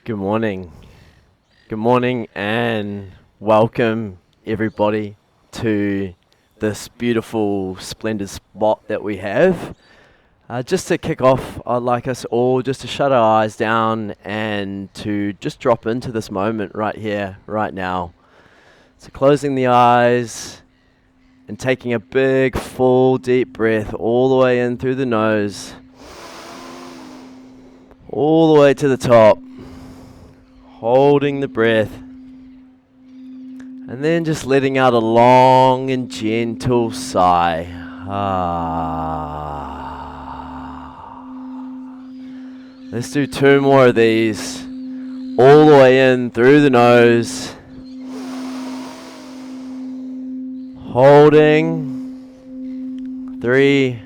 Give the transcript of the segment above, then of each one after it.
Good morning. Good morning and welcome everybody to this beautiful, splendid spot that we have. Just to kick off, I'd like us all just to shut our eyes down and to just drop into this moment right here, right now. So closing the eyes and taking a big, full, deep breath all the way in through the nose, all the way to the top. Holding the breath, and then just letting out a long and gentle sigh. Let's do 2 more of these, all the way in through the nose. Holding. 3,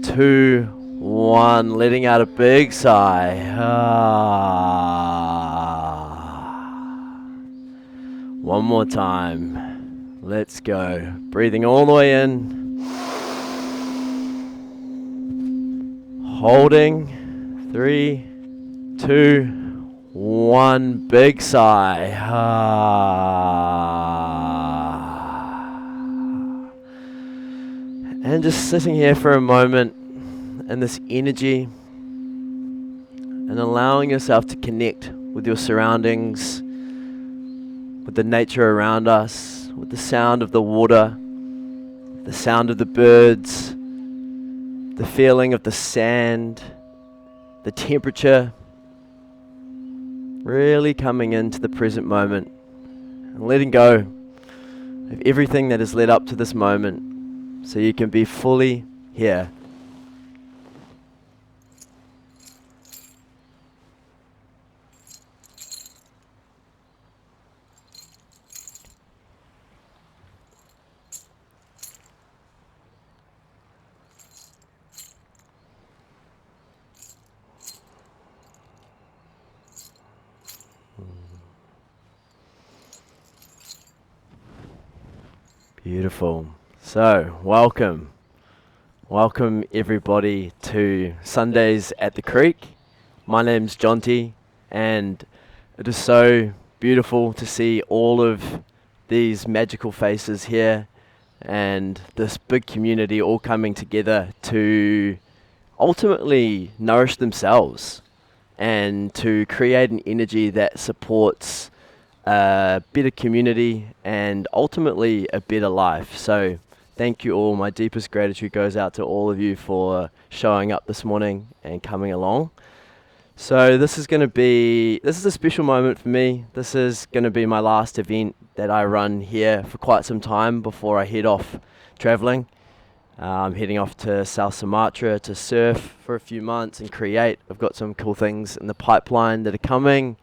2, 1. Letting out a big sigh. One more time. Let's go. Breathing all the way in. Holding. 3, 2, 1. Big sigh. And just sitting here for a moment in this energy and allowing yourself to connect with your surroundings, with the nature around us, with the sound of the water, the sound of the birds, the feeling of the sand, the temperature, really coming into the present moment and letting go of everything that has led up to this moment so you can be fully here. Beautiful. So, welcome. Welcome everybody to Sundays at the Creek. My name's Jonty, and it is so beautiful to see all of these magical faces here and this big community all coming together to ultimately nourish themselves and to create an energy that supports a better community and ultimately a better life. So thank you all. My deepest gratitude goes out to all of you for showing up this morning and coming along. So this is a special moment for me. This is going to be my last event that I run here for quite some time before I head off traveling. I'm heading off to South Sumatra to surf for a few months and create. I've got some cool things in the pipeline that are coming.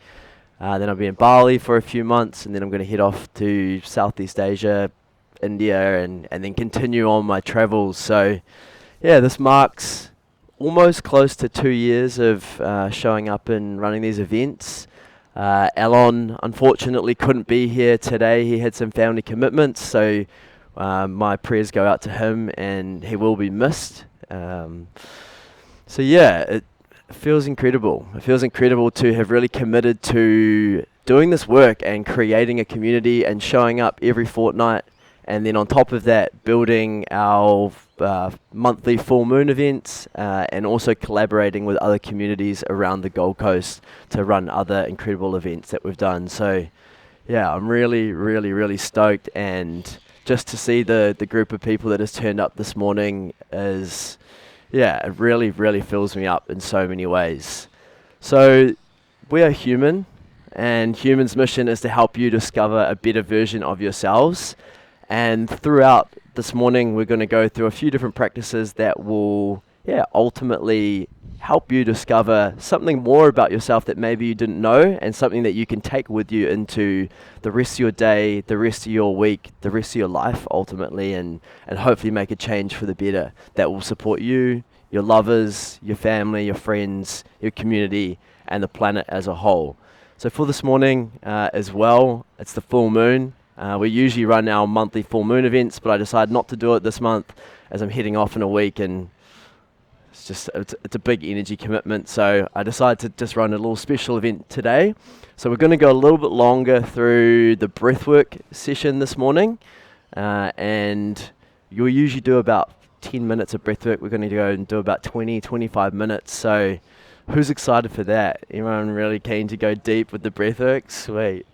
Then I'll be in Bali for a few months, and then I'm going to head off to Southeast Asia, India, and then continue on my travels. So, yeah, this marks almost close to 2 years of showing up and running these events. Alon, unfortunately, couldn't be here today. He had some family commitments, so my prayers go out to him, and he will be missed. So, yeah, it feels incredible. It feels incredible to have really committed to doing this work and creating a community and showing up every fortnight, and then on top of that building our monthly full moon events and also collaborating with other communities around the Gold Coast to run other incredible events that we've done. So yeah, I'm really stoked, and just to see the group of people that has turned up this morning is, yeah, it really fills me up in so many ways. So we are human, and human's mission is to help you discover a better version of yourselves. And throughout this morning, we're going to go through a few different practices that will, ultimately help you discover something more about yourself that maybe you didn't know, and something that you can take with you into the rest of your day, the rest of your week, the rest of your life ultimately, and hopefully make a change for the better that will support you, your lovers, your family, your friends, your community, and the planet as a whole. So for this morning as well, it's the full moon. We usually run our monthly full moon events, but I decided not to do it this month as I'm heading off in a week, and it's a big energy commitment. So I decided to just run a little special event today. So we're going to go a little bit longer through the breathwork session this morning, and you'll usually do about 10 minutes of breathwork. We're going to go and do about 25 minutes. So who's excited for that? Anyone really keen to go deep with the breathwork? Sweet.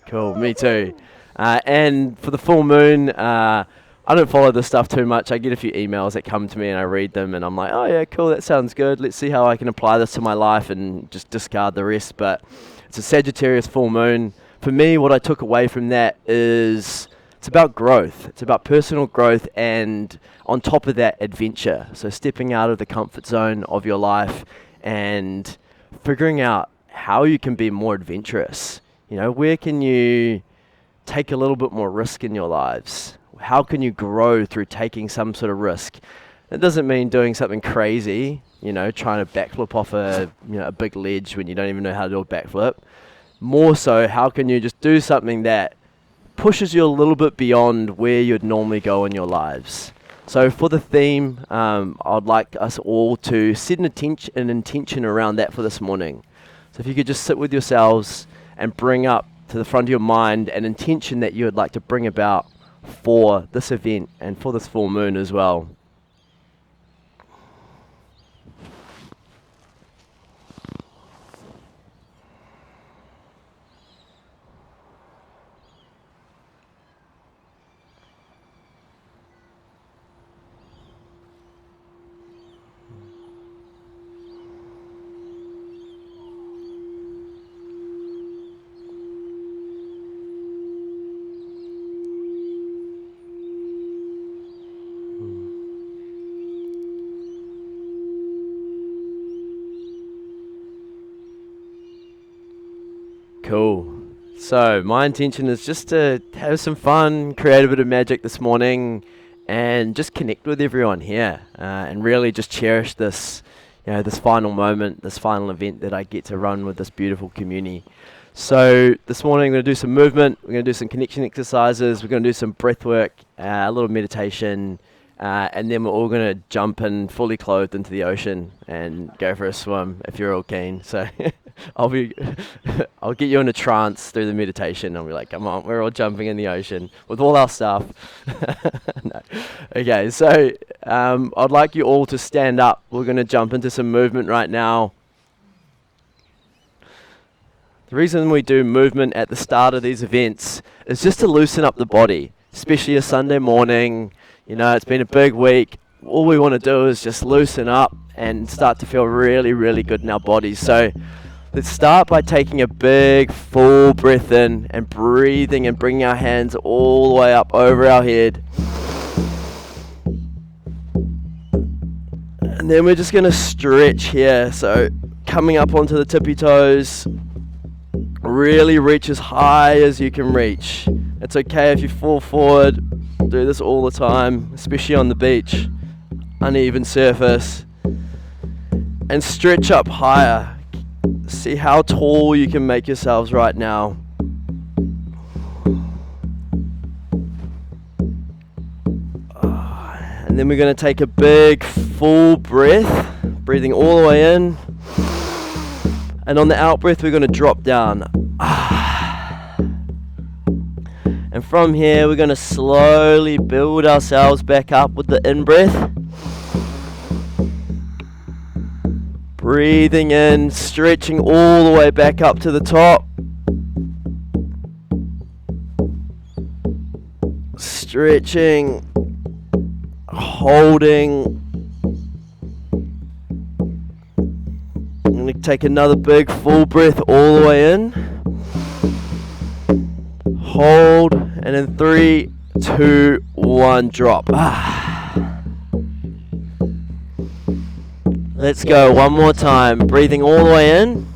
Cool, me too. And for the full moon, I don't follow this stuff too much. I get a few emails that come to me and I read them and I'm like, oh yeah, cool, that sounds good. Let's see how I can apply this to my life and just discard the rest. But it's a Sagittarius full moon. For me, what I took away from that is it's about growth. It's about personal growth and on top of that, adventure. So stepping out of the comfort zone of your life and figuring out how you can be more adventurous. You know, where can you take a little bit more risk in your lives? How can you grow through taking some sort of risk? It doesn't mean doing something crazy, you know, trying to backflip off a big ledge when you don't even know how to do a backflip. More so, how can you just do something that pushes you a little bit beyond where you'd normally go in your lives? So for the theme, I'd like us all to set an intention around that for this morning. So if you could just sit with yourselves and bring up to the front of your mind an intention that you would like to bring about for this event and for this full moon as well. Cool. So my intention is just to have some fun, create a bit of magic this morning, and just connect with everyone here, and really just cherish this, this final moment, this final event that I get to run with this beautiful community. So this morning we're going to do some movement, we're going to do some connection exercises, we're going to do some breath work, a little meditation, and then we're all going to jump in fully clothed into the ocean and go for a swim if you're all keen. So I'll get you in a trance through the meditation. I'll be like, come on, we're all jumping in the ocean with all our stuff. No. Okay, so I'd like you all to stand up. We're going to jump into some movement right now. The reason we do movement at the start of these events is just to loosen up the body, especially a Sunday morning. You know, it's been a big week. All we want to do is just loosen up and start to feel really, really good in our bodies. So let's start by taking a big full breath in and breathing and bringing our hands all the way up over our head. And then we're just going to stretch here. So coming up onto the tippy toes, really reach as high as you can reach. It's okay if you fall forward. Do this all the time, especially on the beach, uneven surface, and stretch up higher. See how tall you can make yourselves right now. And then we're going to take a big full breath, breathing all the way in, and on the out breath we're going to drop down. And from here, we're going to slowly build ourselves back up with the in-breath. Breathing in, stretching all the way back up to the top. Stretching, holding. I'm going to take another big full breath all the way in. Hold, and in 3, 2, 1, drop. Let's go one more time. Breathing all the way in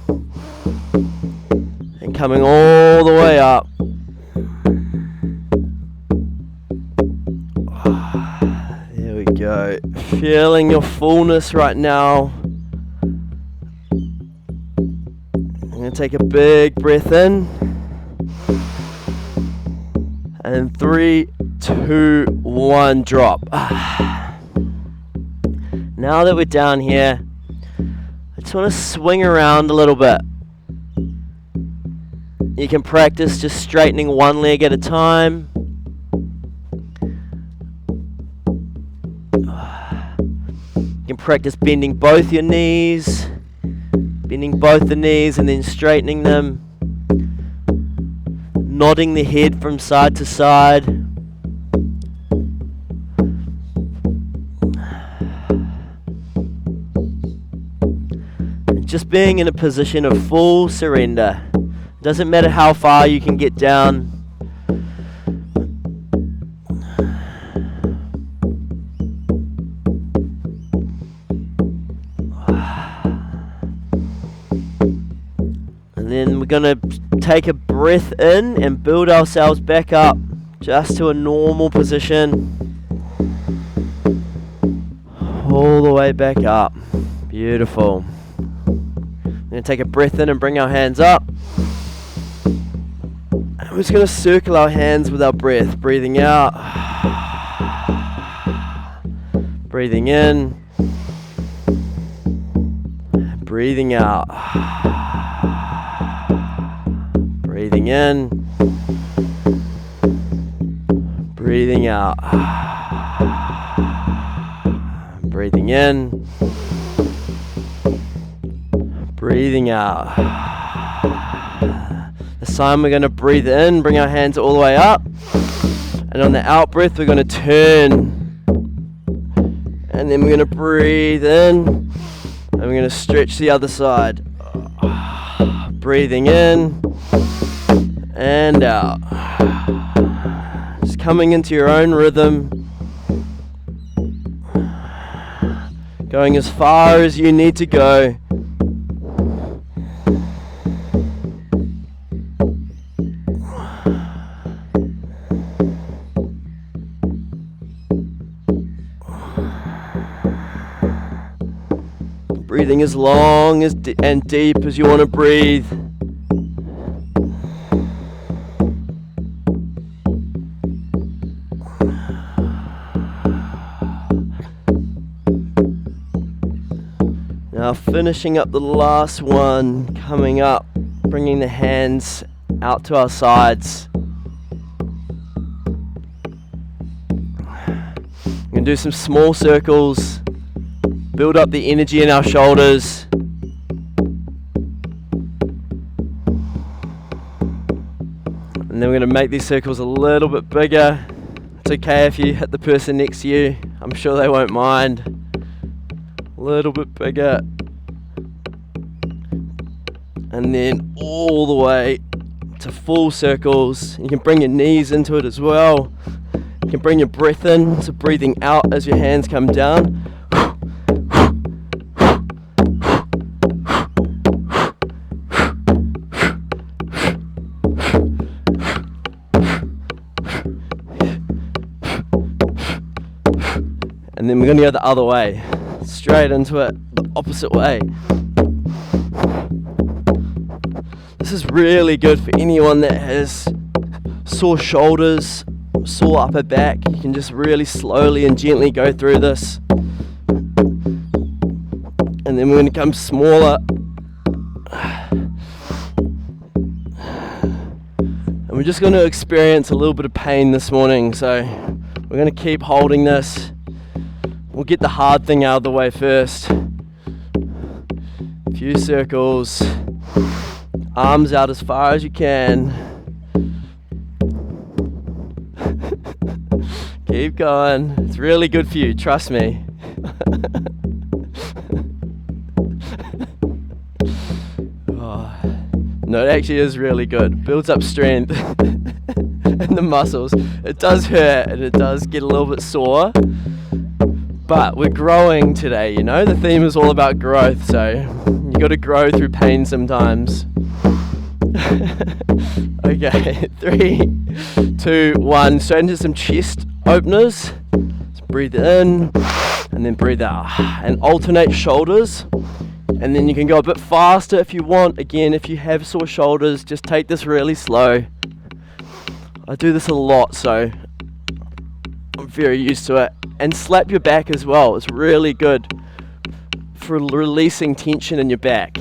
and coming all the way up. There we go. Feeling your fullness right now. I'm going to take a big breath in. And 3, 2, 1, drop. Now that we're down here, I just want to swing around a little bit. You can practice just straightening one leg at a time. You can practice bending both your knees, bending both the knees and then straightening them, nodding the head from side to side. And just being in a position of full surrender. Doesn't matter how far you can get down. And then we're going to take a breath in and build ourselves back up just to a normal position. All the way back up. Beautiful. We're going to take a breath in and bring our hands up. We're just going to circle our hands with our breath, breathing out, breathing in, breathing out, breathing in, breathing out, breathing in, breathing out. This time we're going to breathe in, bring our hands all the way up, and on the out breath we're going to turn, and then we're going to breathe in, and we're going to stretch the other side. Breathing in and out. Just coming into your own rhythm, going as far as you need to go. Breathing as long as and deep as you want to breathe. Now finishing up the last one, coming up, bringing the hands out to our sides. We're going to do some small circles. Build up the energy in our shoulders. And then we're going to make these circles a little bit bigger. It's okay if you hit the person next to you. I'm sure they won't mind. A little bit bigger. And then all the way to full circles. You can bring your knees into it as well. You can bring your breath in, so breathing out as your hands come down. And then we're going to go the other way, straight into it, the opposite way. This is really good for anyone that has sore shoulders, sore upper back. You can just really slowly and gently go through this. And then we're going to come smaller. And we're just going to experience a little bit of pain this morning, so we're going to keep holding this. We'll get the hard thing out of the way first. A few circles. Arms out as far as you can. Keep going. It's really good for you, trust me. Oh, no, it actually is really good. Builds up strength in the muscles. It does hurt and it does get a little bit sore. But we're growing today, you know? The theme is all about growth, so you got to grow through pain sometimes. Okay, 3, 2, 1. Straight into some chest openers. Just breathe in and then breathe out. And alternate shoulders. And then you can go a bit faster if you want. Again, if you have sore shoulders, just take this really slow. I do this a lot, so I'm very used to it. And slap your back as well. It's really good for releasing tension in your back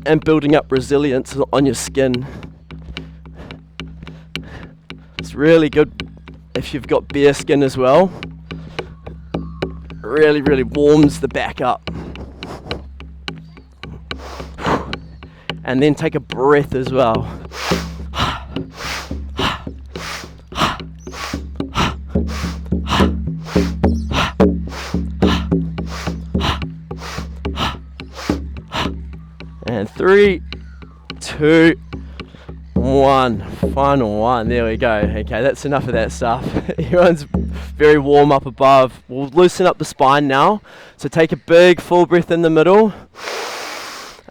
and building up resilience on your skin. It's really good if you've got bare skin as well. Really, really warms the back up. And then take a breath as well. And 3, 2, 1. Final one. There we go. Okay, that's enough of that stuff. Everyone's very warm up above. We'll loosen up the spine now. So take a big full breath in the middle.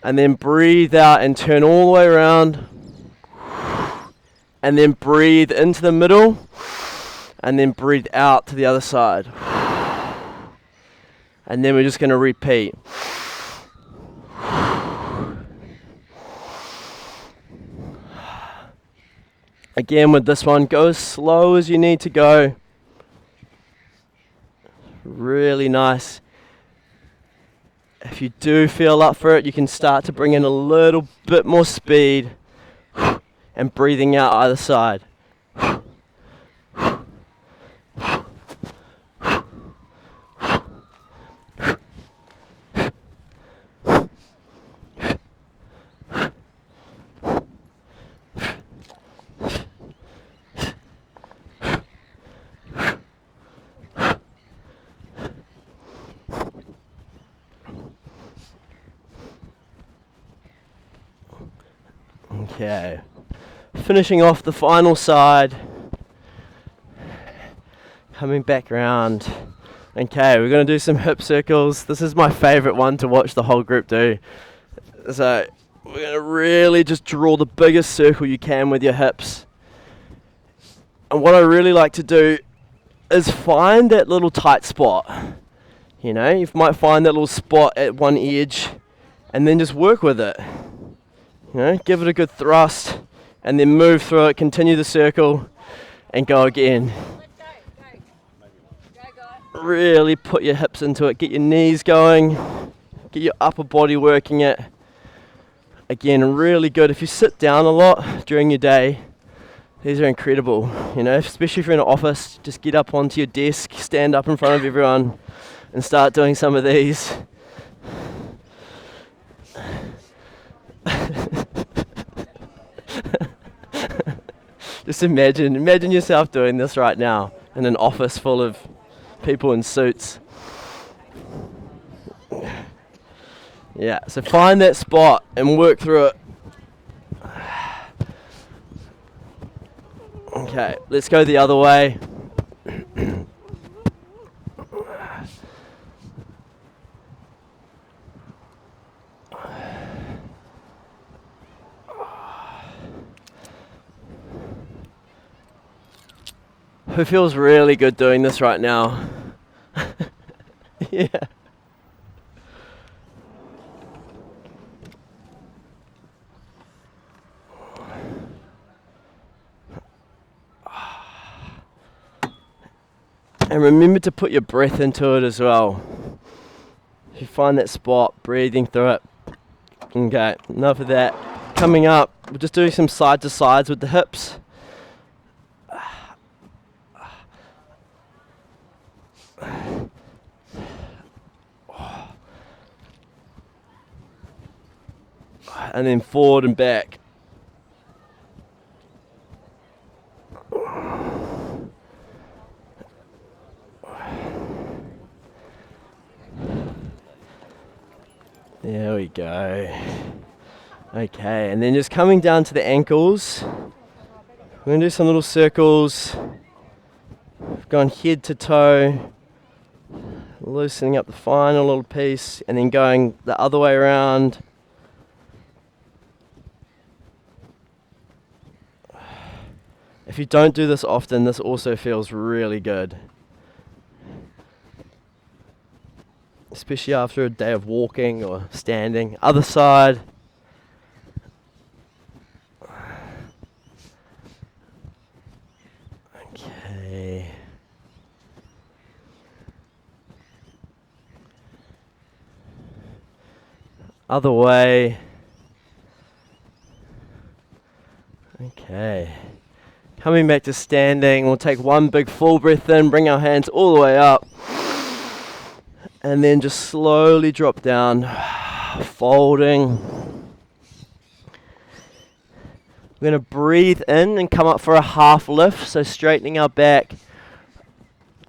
And then breathe out and turn all the way around. And then breathe into the middle. And then breathe out to the other side. And then we're just going to repeat. Again with this one, go as slow as you need to go. Really nice. If you do feel up for it, you can start to bring in a little bit more speed and breathing out either side. Okay, finishing off the final side, coming back around. Okay, we're going to do some hip circles. This is my favorite one to watch the whole group do. So we're going to really just draw the biggest circle you can with your hips. And what I really like to do is find that little tight spot. You know, you might find that little spot at one edge and then just work with it. You know, give it a good thrust and then move through it, continue the circle and go again. Really put your hips into it, get your knees going, get your upper body working it. Again, really good. If you sit down a lot during your day, these are incredible. You know, especially if you're in an office, just get up onto your desk, stand up in front of everyone and start doing some of these. Just imagine yourself doing this right now in an office full of people in suits. Yeah, so find that spot and work through it. Okay, let's go the other way. Who feels really good doing this right now? Yeah. And remember to put your breath into it as well. If you find that spot, breathing through it. Okay, enough of that. Coming up, we're just doing some side to sides with the hips. And then forward and back. There we go. Okay, and then just coming down to the ankles. We're going to do some little circles. Going head to toe. Loosening up the final little piece. And then going the other way around. If you don't do this often, this also feels really good. Especially after a day of walking or standing. Other side. Okay. Other way. Okay. Coming back to standing, we'll take one big full breath in, bring our hands all the way up, and then just slowly drop down, folding. We're going to breathe in and come up for a half lift, so straightening our back,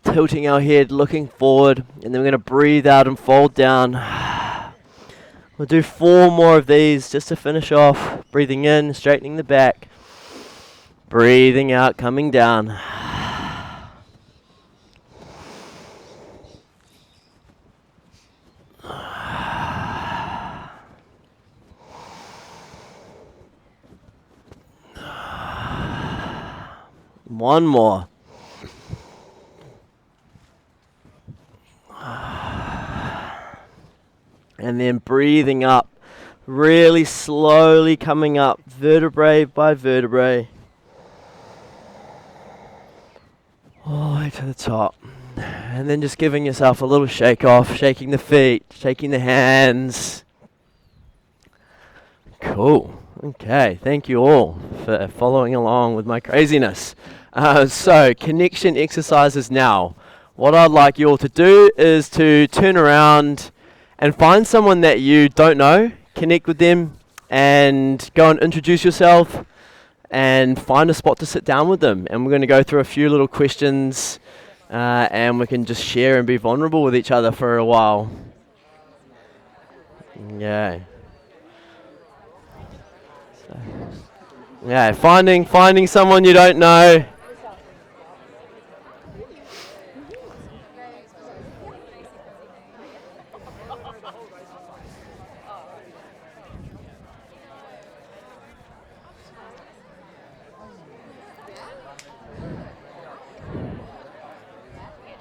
tilting our head, looking forward, and then we're going to breathe out and fold down. We'll do 4 more of these just to finish off. Breathing in, straightening the back, breathing out, coming down. One more. And then breathing up, really slowly coming up, vertebrae by vertebrae, all the way to the top. And then just giving yourself a little shake off, shaking the feet, shaking the hands. Cool. Okay, thank you all for following along with my craziness. So, connection exercises now. What I'd like you all to do is to turn around and find someone that you don't know, connect with them, and go and introduce yourself, and find a spot to sit down with them. And we're going to go through a few little questions, and we can just share and be vulnerable with each other for a while. Yeah. Yeah, finding someone you don't know.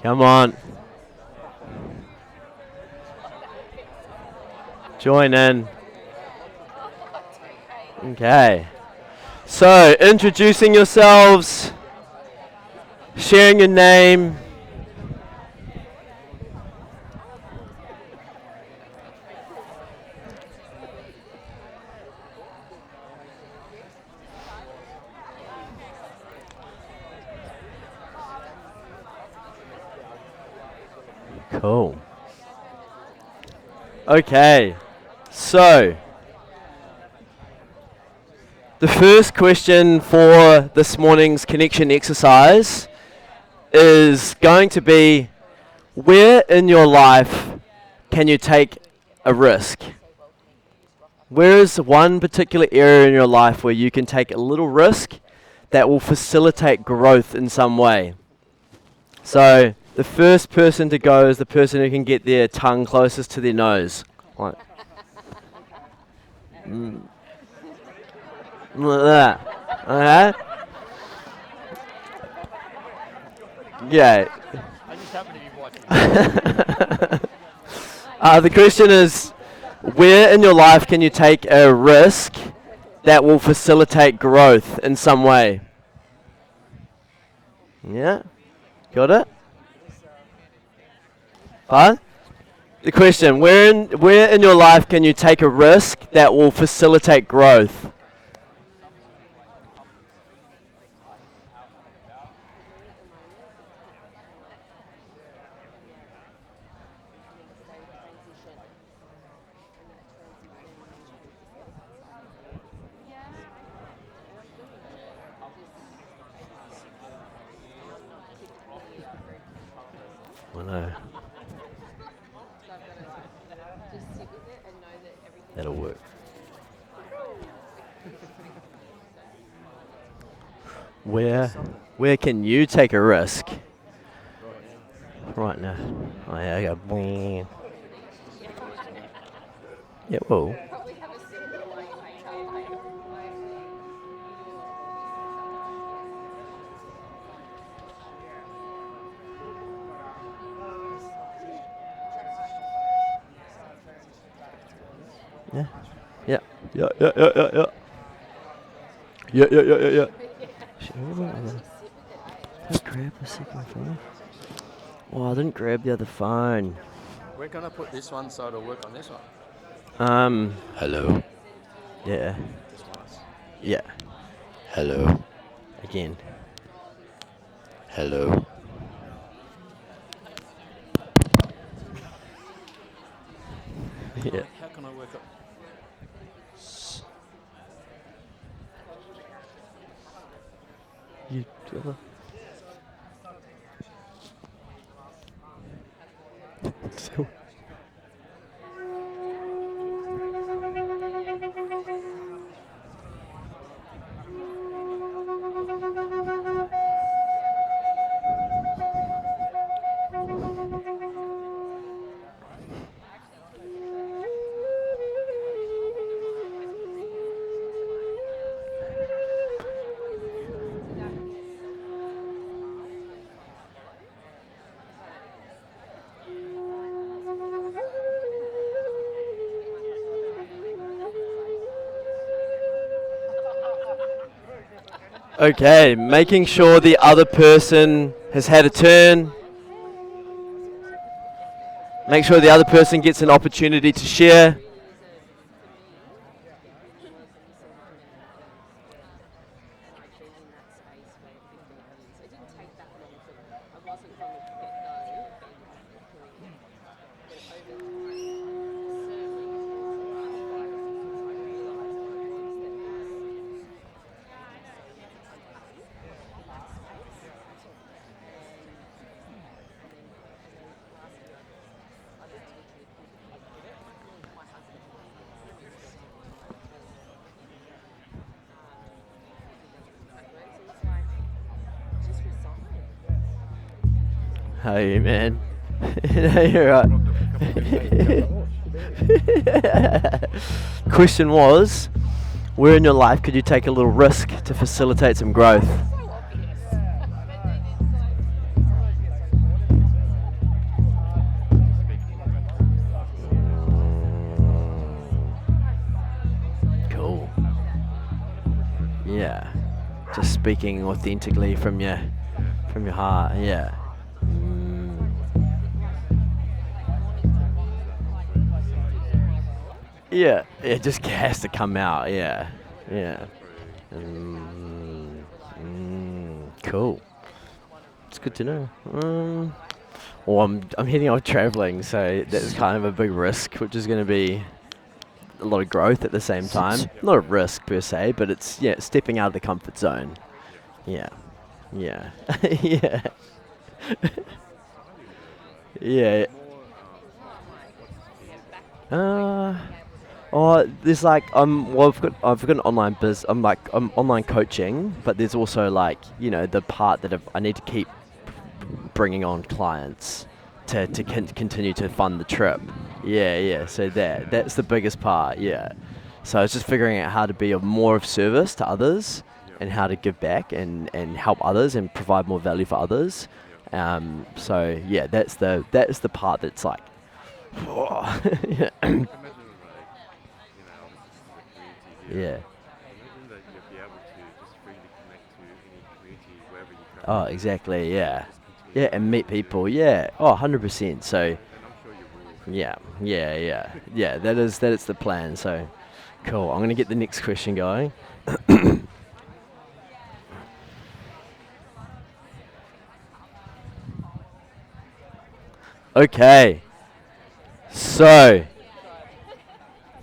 Come on. Join in. Okay. So, introducing yourselves, sharing your name. Cool. Okay. So, the first question for this morning's connection exercise is going to be, where in your life can you take a risk? Where is one particular area in your life where you can take a little risk that will facilitate growth in some way? So the first person to go is the person who can get their tongue closest to their nose. Like, like that. Okay? Yeah. I just happen to be watching. The question is, where in your life can you take a risk that will facilitate growth in some way? Yeah? Got it? Pardon? The question, where in your life can you take a risk that will facilitate growth? I know. That'll work. Where can you take a risk? Right now. Oh yeah, I go. Yeah, whoa. Yeah. Yeah. Yeah. Yeah. Yeah. Yeah. Yeah. Yeah. Yeah. Yeah. Yeah. Yeah. Did I grab the second phone? Oh, I didn't grab the other phone. We're gonna put this one so it'll work on this one. Hello. Yeah. Yeah. Hello. Again. Hello. Yeah. How can I work up? You. So- Okay, making sure the other person has had a turn. Make sure the other person gets an opportunity to share. Hey man. No, you're right. Question was, where in your life could you take a little risk to facilitate some growth? Cool. Yeah. Just speaking authentically from your heart. Yeah. Mm. Yeah. It just has to come out. Yeah. Yeah. Cool. It's good to know. Well, I'm heading off traveling, so that's kind of a big risk, which is going to be a lot of growth at the same time. Not a risk per se, but it's stepping out of the comfort zone. Yeah. Yeah. Yeah. Yeah. Uh, there's like well, I've got an online I'm online coaching, but there's also like the part that I need to keep bringing on clients to continue to fund the trip. Yeah, yeah. So that's the biggest part. Yeah. So it's just figuring out how to be of more of service to others and how to give back and help others and provide more value for others. So yeah, that's the part that's like, yeah. Yeah. Oh, exactly. Yeah. Yeah, and meet people. Yeah. Oh, 100%. So, yeah, yeah, yeah, yeah. That is the plan. So, cool. I'm gonna get the next question going. Okay. So,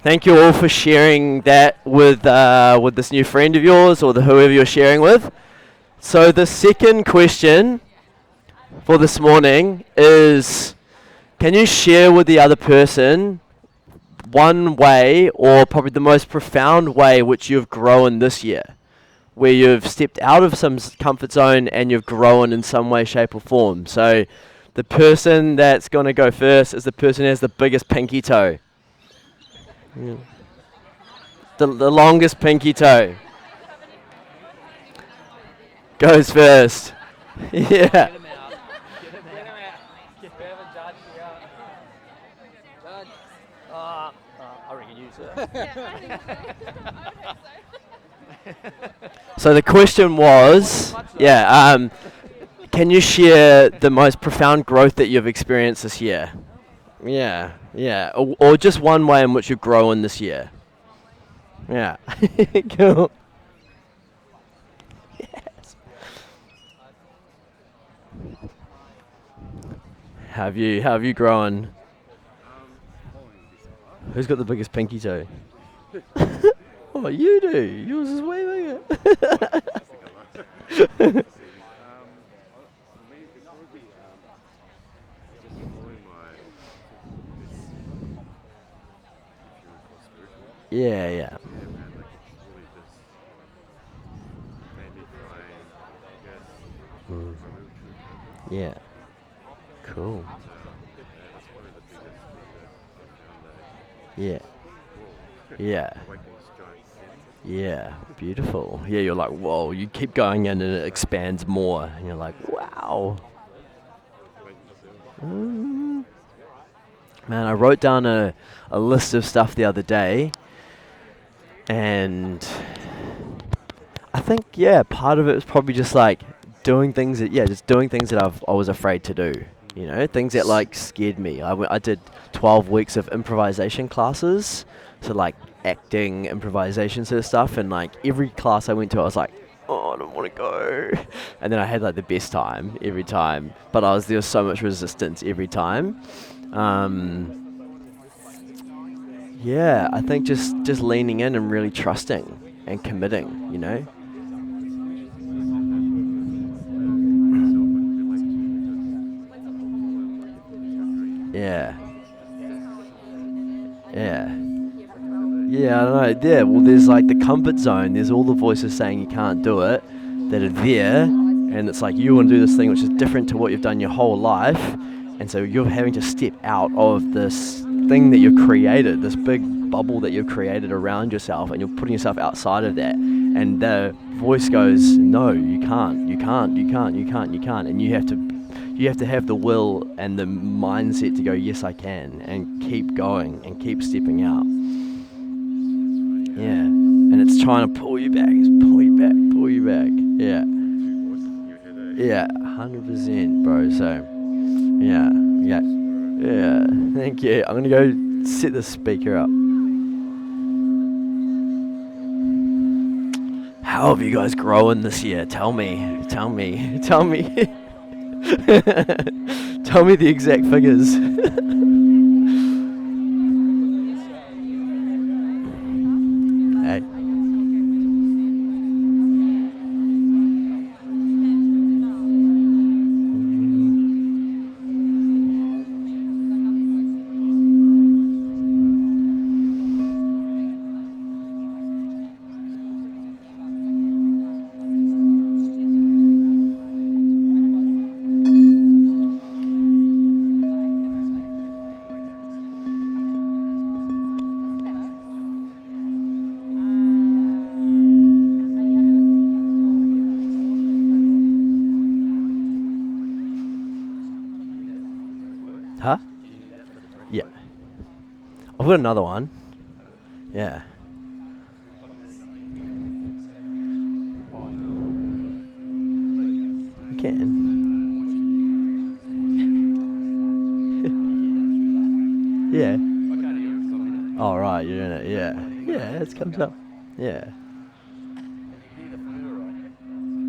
thank you all for sharing that with this new friend of yours or whoever you're sharing with. So the second question for this morning is, can you share with the other person one way, or probably the most profound way, which you've grown this year, where you've stepped out of some comfort zone and you've grown in some way, shape, or form? So the person that's going to go first is the person who has the biggest pinky toe. Yeah. The longest pinky toe goes first. Yeah. I reckon you, So the question was, can you share the most profound growth that you've experienced this year? Yeah, yeah. Or just one way in which you're growing this year. Yeah. Cool. Yes. Have you grown? Who's got the biggest pinky toe? Oh, you do. Yours is way bigger. Yeah, yeah. Mm. Yeah. Cool. Yeah. Yeah. Yeah. Beautiful. Yeah, you're like, whoa, you keep going in and it expands more. And you're like, wow. Mm. Man, I wrote down a list of stuff the other day, and I think, yeah, part of it was probably just like doing things that, yeah, just doing things that I was afraid to do. You know, things that like scared me. I did 12 weeks of improvisation classes, so like acting, improvisation sort of stuff, and like every class I went to, I was like, oh, I don't want to go. And then I had like the best time every time, but there was so much resistance every time. Um, yeah, I think just leaning in and really trusting and committing, you know? Yeah. Yeah. Yeah, I don't know. Yeah, well, there's like the comfort zone. There's all the voices saying you can't do it that are there. And it's like you want to do this thing which is different to what you've done your whole life. And so you're having to step out of this thing that you've created, this big bubble that you've created around yourself, and you're putting yourself outside of that. And the voice goes, no, you can't, you can't, you can't, you can't, you can't. And you have to have the will and the mindset to go, yes, I can, and keep going and keep stepping out. Yeah. And it's trying to pull you back. It's pull you back, pull you back. Yeah. Yeah, 100%, bro. So, yeah, yeah, yeah. Thank you. I'm gonna go set the speaker up. How have you guys grown this year? Tell me, tell me, tell me. Tell me the exact figures. Hey. Huh? Yeah. I've got another one. Yeah. You can. Yeah. Oh, right, you're in it. Yeah. Yeah, it comes up. Yeah.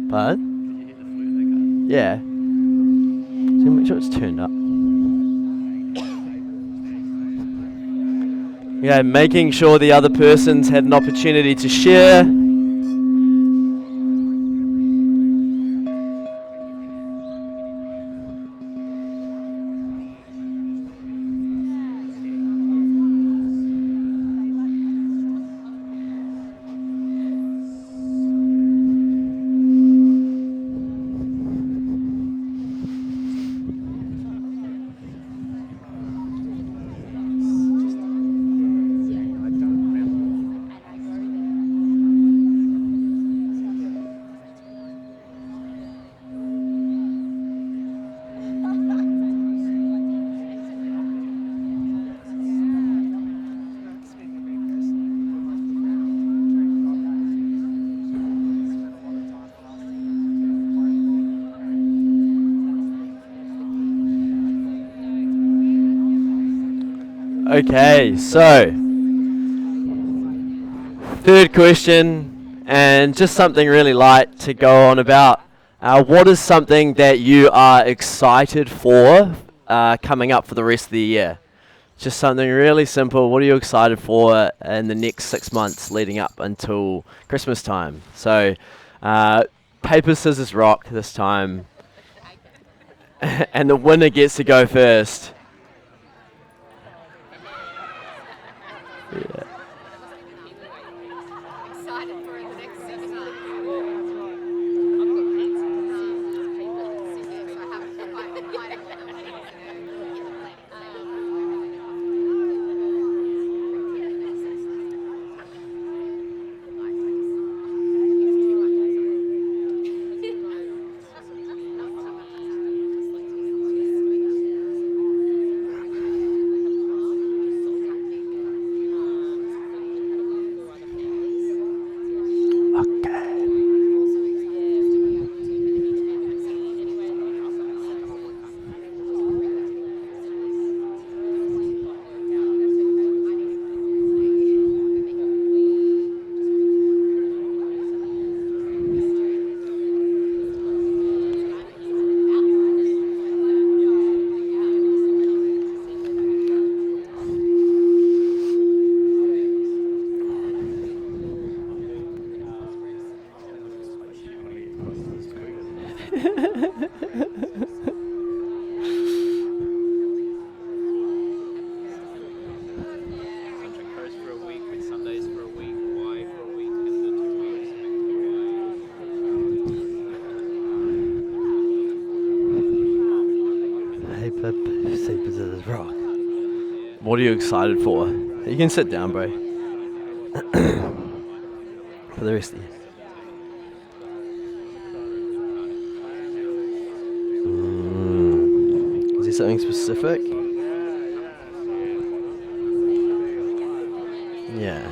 Pardon? Yeah. So make sure it's turned up. Yeah, making sure the other person's had an opportunity to share. Okay, so third question, and just something really light to go on about. What is something that you are excited for coming up for the rest of the year? Just something really simple. What are you excited for in the next 6 months leading up until Christmas time? So, paper, scissors, rock this time, and the winner gets to go first. Yeah. Excited for the next 6 months. Okay. Sunshine Coast for a week, Sundays for a week, Y for a week, and the 2 Paper, scissors, rock. What are you excited for? You can sit down, bro. For the rest of you. Is there something specific? Yeah.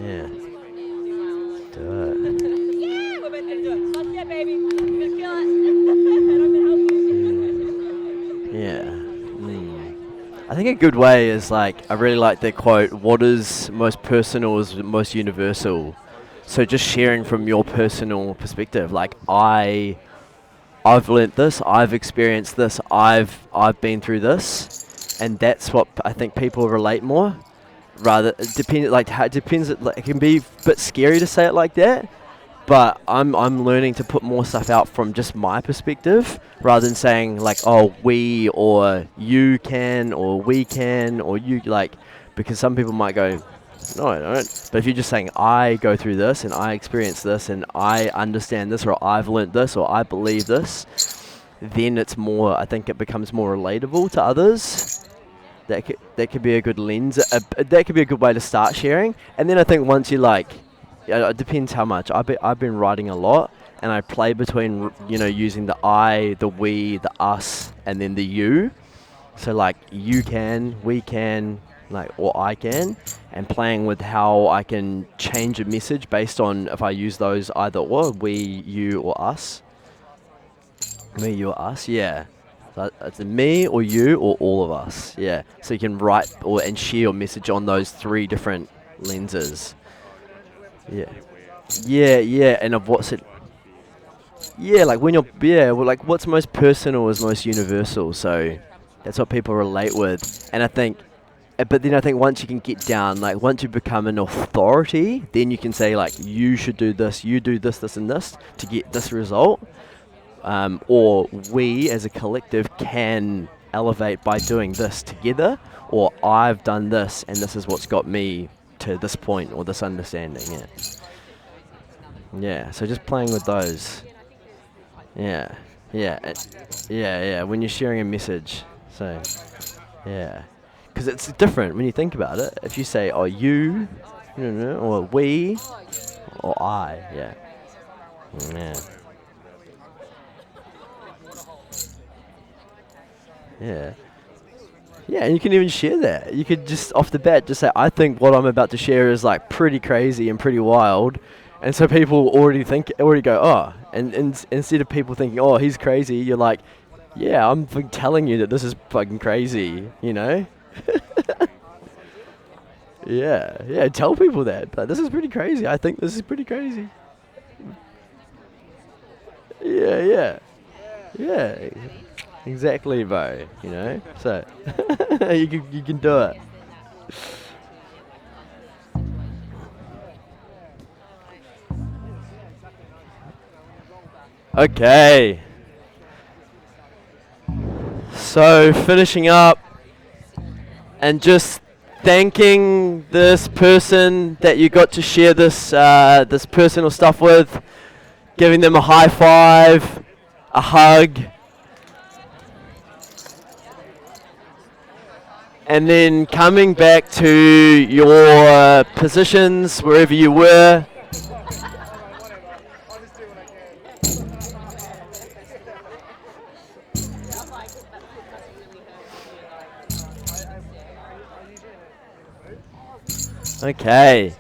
Yeah. Do it. Yeah, we're about to do it. Let's get, baby. We're gonna kill it. And I'm gonna help you. Yeah. I think a good way is I really like the quote, what is most personal is most universal. So just sharing from your personal perspective, I've learnt this, I've experienced this, I've been through this, and that's what I think people relate more. Rather, it depends. It depends. It can be a bit scary to say it like that, but I'm learning to put more stuff out from just my perspective, rather than saying oh we or you can or we can or you because some people might go, no I don't. But if you're just saying I go through this and I experience this and I understand this or I've learnt this or I believe this, then it's more. I think it becomes more relatable to others. That could be a good lens. That could be a good way to start sharing. And then I think once you it depends how much. I've been writing a lot, and I play between using the I, the we, the us, and then the you. So you can, we can, or I can, and playing with how I can change a message based on if I use those either or, we, you, or us. Me, you, or us, yeah. So it's me or you or all of us, yeah. So you can write and share your message on those 3 different lenses. Yeah. Yeah, and of what's it... Yeah, when you're... Yeah, what's most personal is most universal, so that's what people relate with. And I think... But then I think once you can get down, once you become an authority, then you can say, you should do this, you do this, this, and this to get this result. Or we as a collective can elevate by doing this together, or I've done this and this is what's got me to this point or this understanding. Yeah, so just playing with those. Yeah, when you're sharing a message. So, yeah. Because it's different when you think about it. If you say, oh, you, or we, or I, yeah. Yeah. Yeah, and you can even share that. You could just off the bat just say, I think what I'm about to share is pretty crazy and pretty wild. And so people already go, oh. And instead of people thinking, oh, he's crazy, you're Yeah, I'm telling you that this is fucking crazy, you know? Yeah, tell people that. But this is pretty crazy. I think this is pretty crazy. Yeah. Yeah. Exactly, bro. You know? So, you can do it. Okay. So, finishing up and just thanking this person that you got to share this personal stuff with, giving them a high five, a hug, and then coming back to your positions wherever you were. Okay.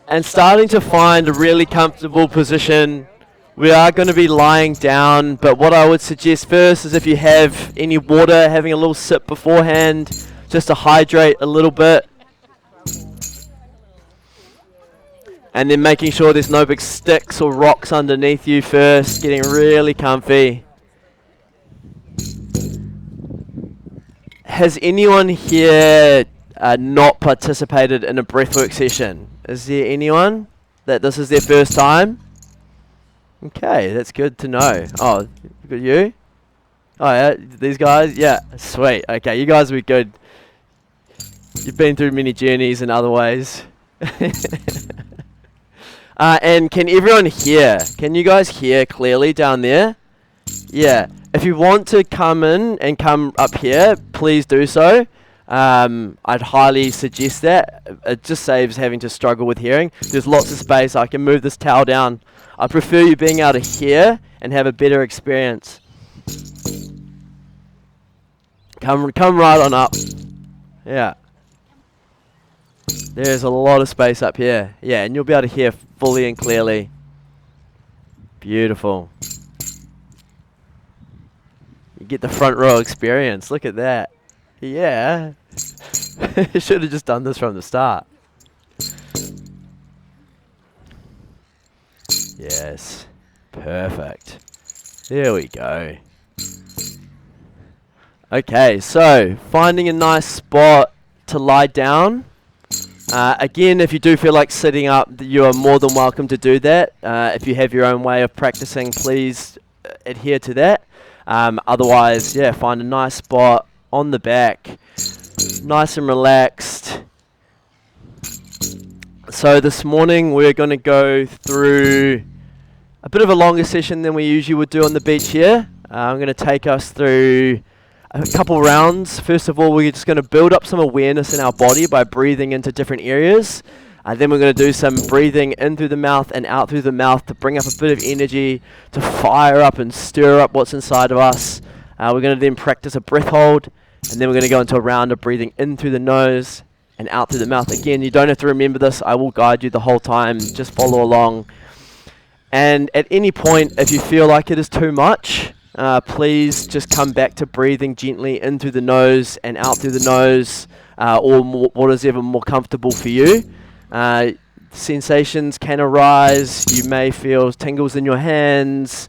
And starting to find a really comfortable position. We are going to be lying down, but what I would suggest first is if you have any water, having a little sip beforehand, just to hydrate a little bit. And then making sure there's no big sticks or rocks underneath you first, getting really comfy. Has anyone here not participated in a breathwork session? Is there anyone that this is their first time? Okay, that's good to know. Oh, good you? Oh yeah, these guys? Yeah, sweet. Okay, you guys will be good. You've been through many journeys in other ways. And can everyone hear? Can you guys hear clearly down there? Yeah. If you want to come in and come up here, please do so. I'd highly suggest that. It just saves having to struggle with hearing. There's lots of space. I can move this towel down. I prefer you being able to hear and have a better experience. Come right on up. Yeah. There's a lot of space up here. Yeah, and you'll be able to hear fully and clearly. Beautiful. You get the front row experience. Look at that. Yeah. Should have just done this from the start. Yes. Perfect. There we go. Okay, so finding a nice spot to lie down. Again, if you do feel like sitting up, you are more than welcome to do that. If you have your own way of practicing, please adhere to that. Otherwise, yeah, find a nice spot on the back, nice and relaxed. So this morning we're going to go through a bit of a longer session than we usually would do on the beach here. I'm going to take us through a couple rounds. First of all, we're just going to build up some awareness in our body by breathing into different areas. Then we're going to do some breathing in through the mouth and out through the mouth to bring up a bit of energy, to fire up and stir up what's inside of us. We're going to then practice a breath hold, and then we're going to go into a round of breathing in through the nose and out through the mouth. Again, you don't have to remember this. I will guide you the whole time. Just follow along. And at any point, if you feel like it is too much, please just come back to breathing gently in through the nose and out through the nose, or what is ever more comfortable for you. Sensations can arise. You may feel tingles in your hands.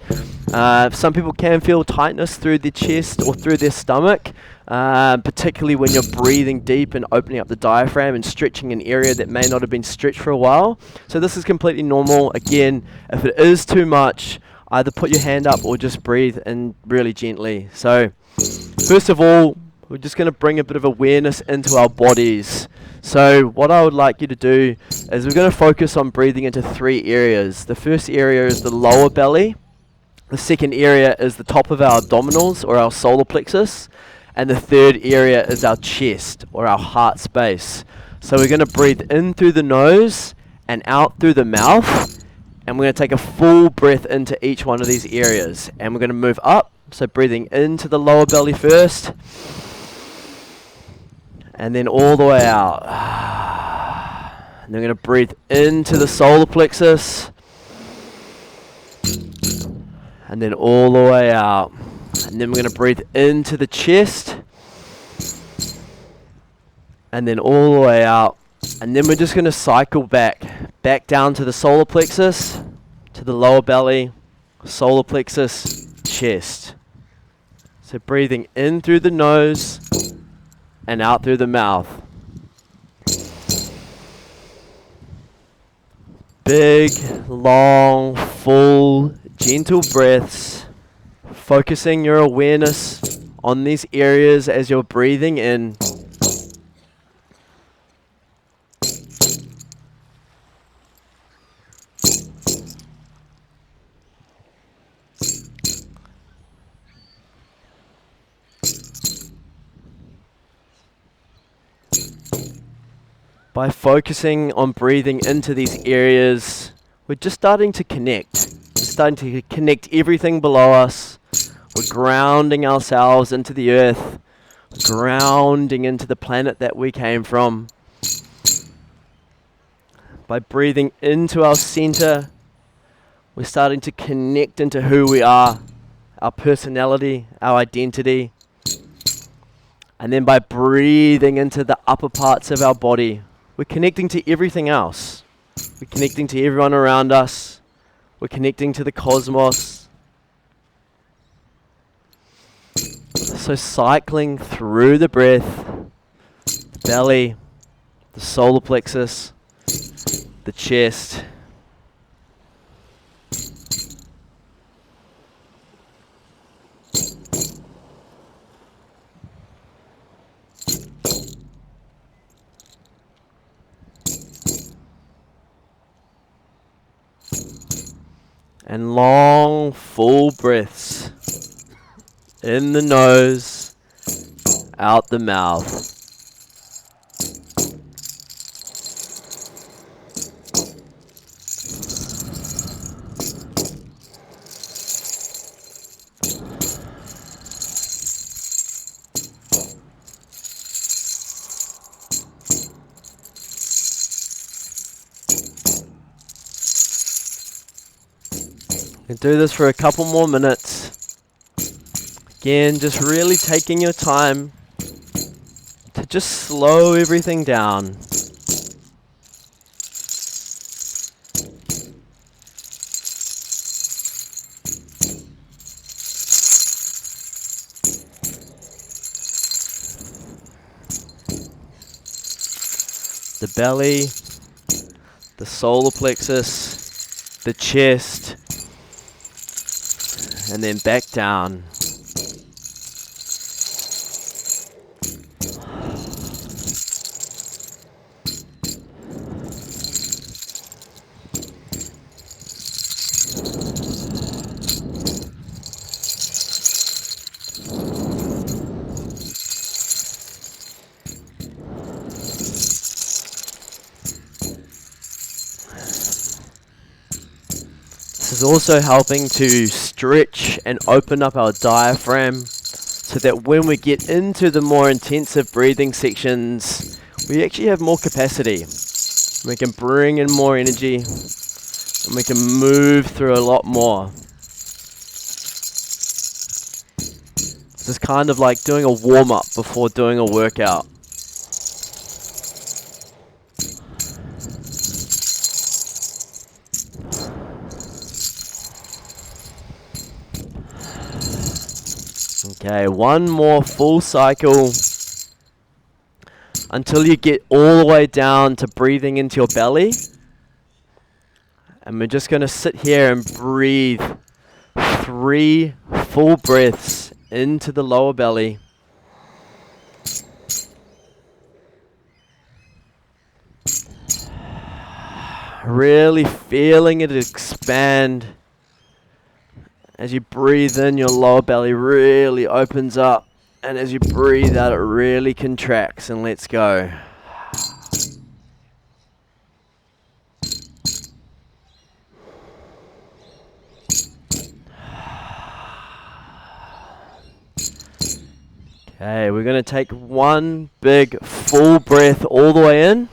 Some people can feel tightness through their chest or through their stomach, particularly when you're breathing deep and opening up the diaphragm and stretching an area that may not have been stretched for a while. So this is completely normal. Again, if it is too much, either put your hand up or just breathe in really gently. So first of all, we're just going to bring a bit of awareness into our bodies. So what I would like you to do is we're going to focus on breathing into 3 areas. The first area is the lower belly. The second area is the top of our abdominals or our solar plexus. And the third area is our chest or our heart space. So we're going to breathe in through the nose and out through the mouth. And we're going to take a full breath into each one of these areas. And we're going to move up. So breathing into the lower belly first. And then all the way out. And then we're going to breathe into the solar plexus. And then all the way out. And then we're going to breathe into the chest. And then all the way out. And then we're just going to cycle back down to the solar plexus, to the lower belly, solar plexus, chest. So breathing in through the nose and out through the mouth. Big, long, full, gentle breaths. Focusing your awareness on these areas as you're breathing in. By focusing on breathing into these areas, we're just starting to connect. We're starting to connect everything below us. We're grounding ourselves into the earth, grounding into the planet that we came from. By breathing into our center, we're starting to connect into who we are, our personality, our identity. And then by breathing into the upper parts of our body, we're connecting to everything else. We're connecting to everyone around us. We're connecting to the cosmos. So cycling through the breath, the belly, the solar plexus, the chest. And long, full breaths in the nose, out the mouth. You can do this for a couple more minutes. Again, just really taking your time to just slow everything down. The belly, the solar plexus, the chest, and then back down. This is also helping to stretch and open up our diaphragm so that when we get into the more intensive breathing sections, we actually have more capacity. We can bring in more energy and we can move through a lot more. This is kind of like doing a warm-up before doing a workout. Okay, one more full cycle until you get all the way down to breathing into your belly. And we're just going to sit here and breathe 3 full breaths into the lower belly. Really feeling it expand. As you breathe in, your lower belly really opens up. And as you breathe out, it really contracts and lets go. Okay, we're going to take one big full breath all the way in.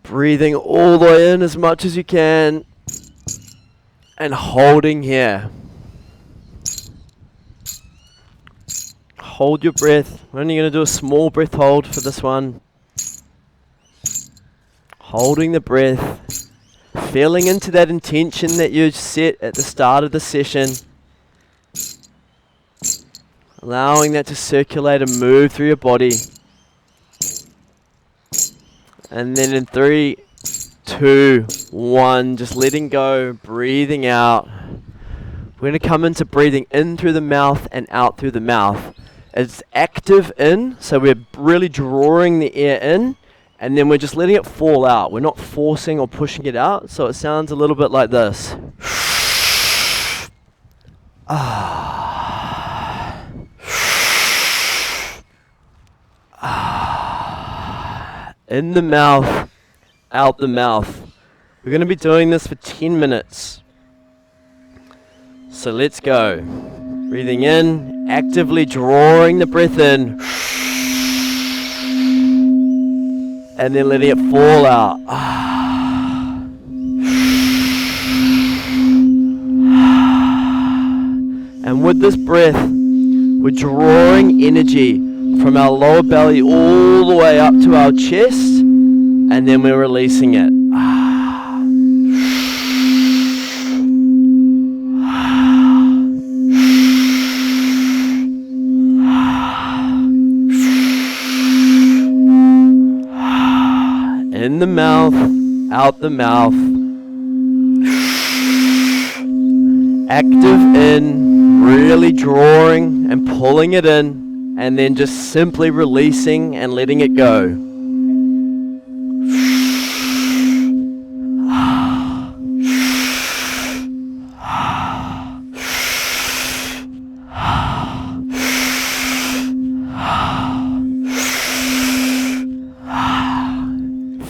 Breathing all the way in as much as you can. And holding here. hold your breath. We're only going to do a small breath hold for this one. Holding the breath, feeling into that intention that you set at the start of the session. Allowing that to circulate and move through your body. And then in 3, 2, 1, just letting go, breathing out. We're going to come into breathing in through the mouth and out through the mouth. It's active in, so we're really drawing the air in, and then we're just letting it fall out. We're not forcing or pushing it out, so it sounds a little bit like this. In the mouth, out the mouth. We're going to be doing this for 10 minutes. So let's go. Breathing in, actively drawing the breath in. And then letting it fall out. And with this breath, we're drawing energy from our lower belly all the way up to our chest, and then we're releasing it. In the mouth, out the mouth. Active in, really drawing and pulling it in, and then just simply releasing and letting it go.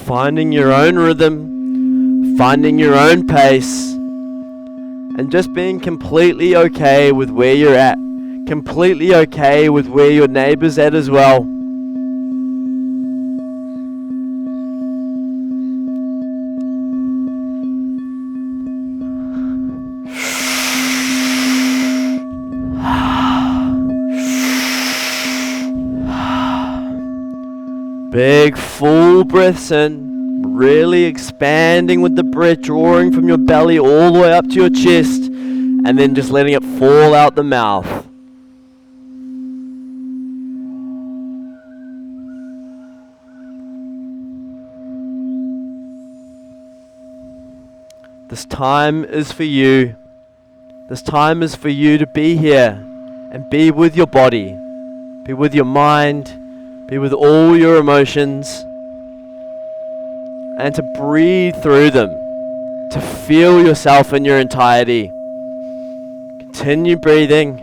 Finding your own rhythm, finding your own pace, and just being completely okay with where you're at, completely okay with where your neighbor's at as well. Big full breaths in, really expanding with the breath, drawing from your belly all the way up to your chest, and then just letting it fall out the mouth. This time is for you. This time is for you to be here and be with your body, be with your mind, be with all your emotions, and to breathe through them, to feel yourself in your entirety. Continue breathing.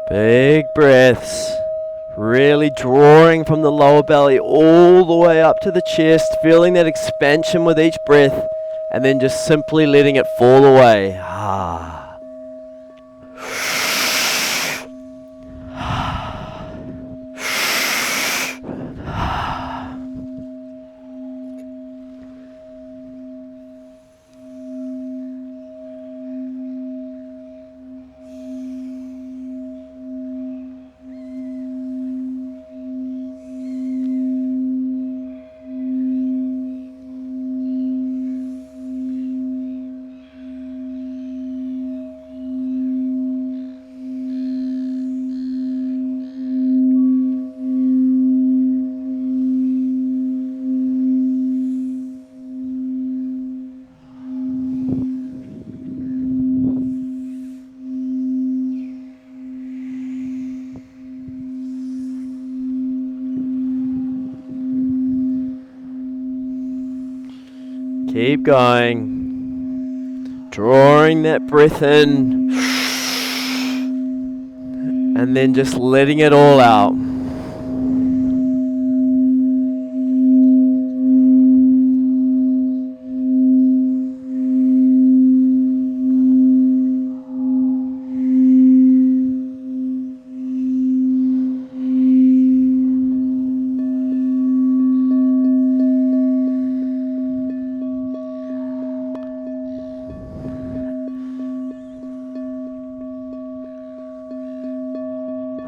Big breaths, really drawing from the lower belly all the way up to the chest, feeling that expansion with each breath, and then just simply letting it fall away. Keep going. Drawing that breath in. And then just letting it all out.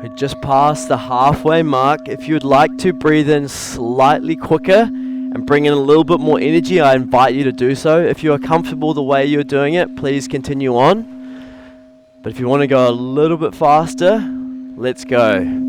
We just passed the halfway mark. If you would like to breathe in slightly quicker and bring in a little bit more energy, I invite you to do so. If you are comfortable the way you're doing it, please continue on. But if you want to go a little bit faster, let's go.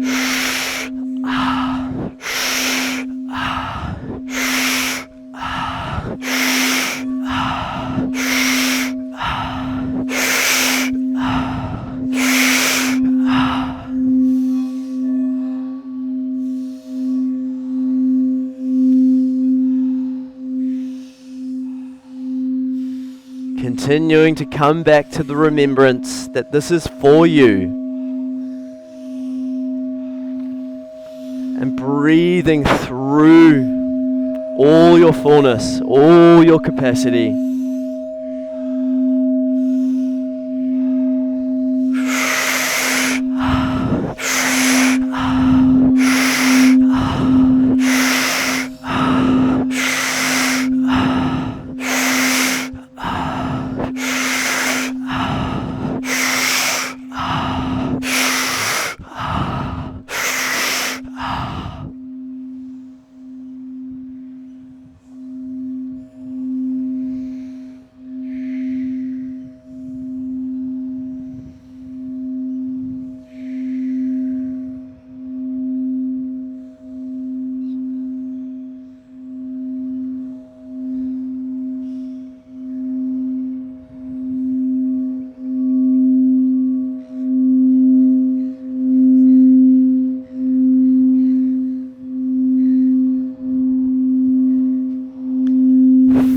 Continuing to come back to the remembrance that this is for you. And breathing through all your fullness, all your capacity.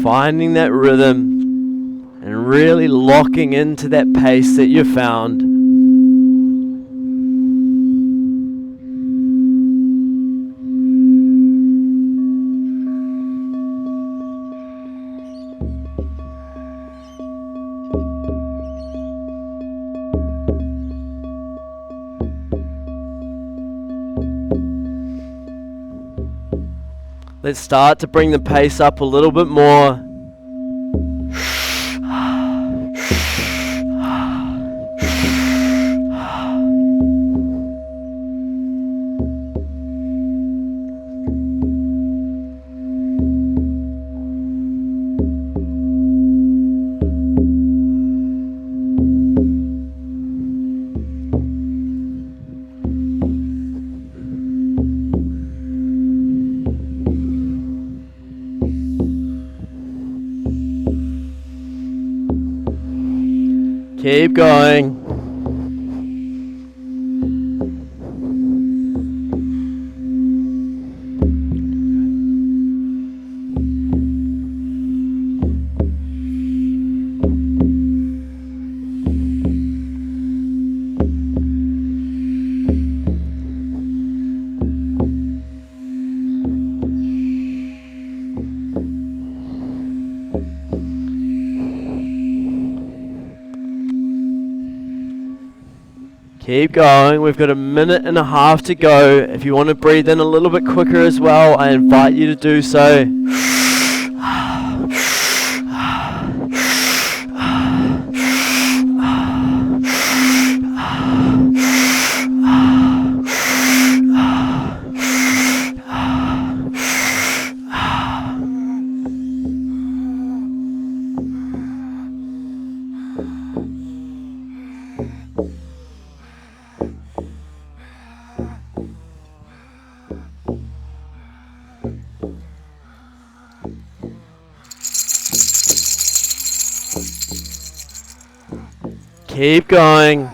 Finding that rhythm and really locking into that pace that you found. Let's start to bring the pace up a little bit more. Keep going. Keep going. We've got a minute and a half to go. If you want to breathe in a little bit quicker as well, I invite you to do so. Keep going.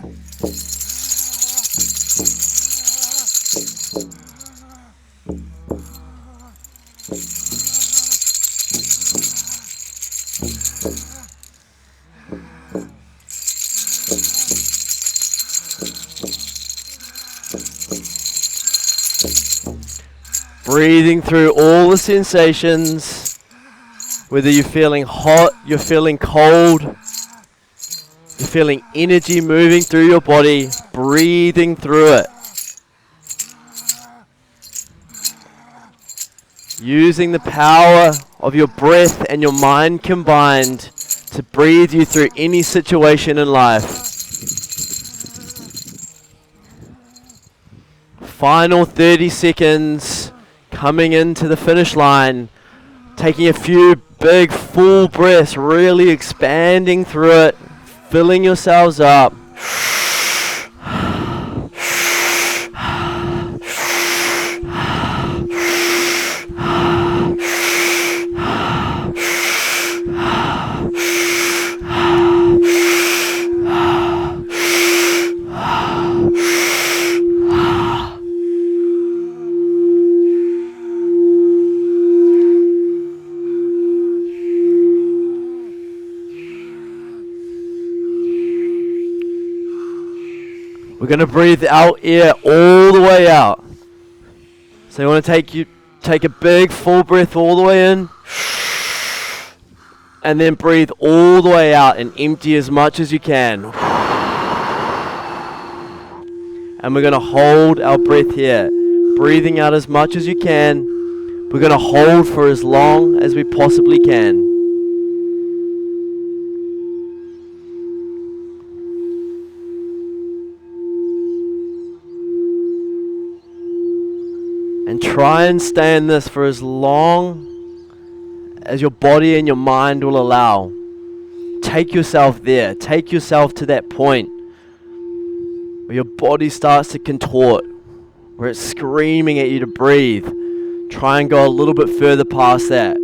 Breathing through all the sensations, whether you're feeling hot, you're feeling cold, you're feeling energy moving through your body, breathing through it. Using the power of your breath and your mind combined to breathe you through any situation in life. Final 30 seconds, coming into the finish line, taking a few big full breaths, really expanding through it, filling yourselves up. We're going to breathe out air all the way out. So you want to take a big full breath all the way in, and then breathe all the way out and empty as much as you can. And we're going to hold our breath here, breathing out as much as you can. We're going to hold for as long as we possibly can. And try and stay in this for as long as your body and your mind will allow. Take yourself there. Take yourself to that point where your body starts to contort, where it's screaming at you to breathe. Try and go a little bit further past that.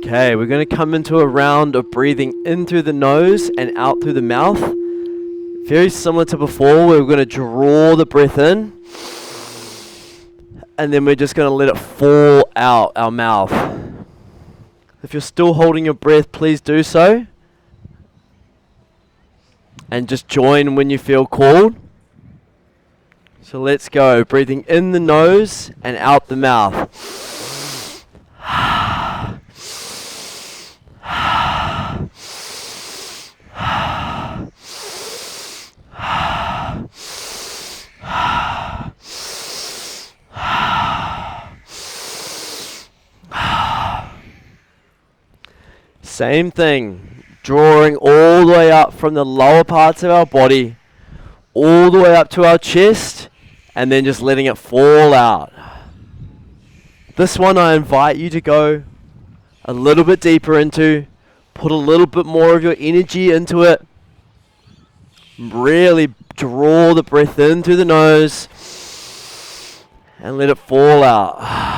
Okay, we're going to come into a round of breathing in through the nose and out through the mouth. Very similar to before, we're going to draw the breath in, and then we're just going to let it fall out our mouth. If you're still holding your breath, please do so. And just join when you feel called. So let's go. Breathing in the nose and out the mouth. Same thing, drawing all the way up from the lower parts of our body, all the way up to our chest, and then just letting it fall out. This one I invite you to go a little bit deeper into, put a little bit more of your energy into it. Really draw the breath in through the nose and let it fall out.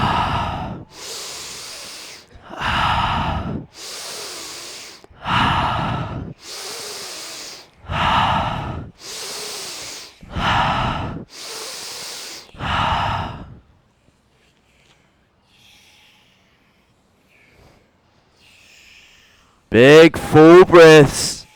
Big full breaths.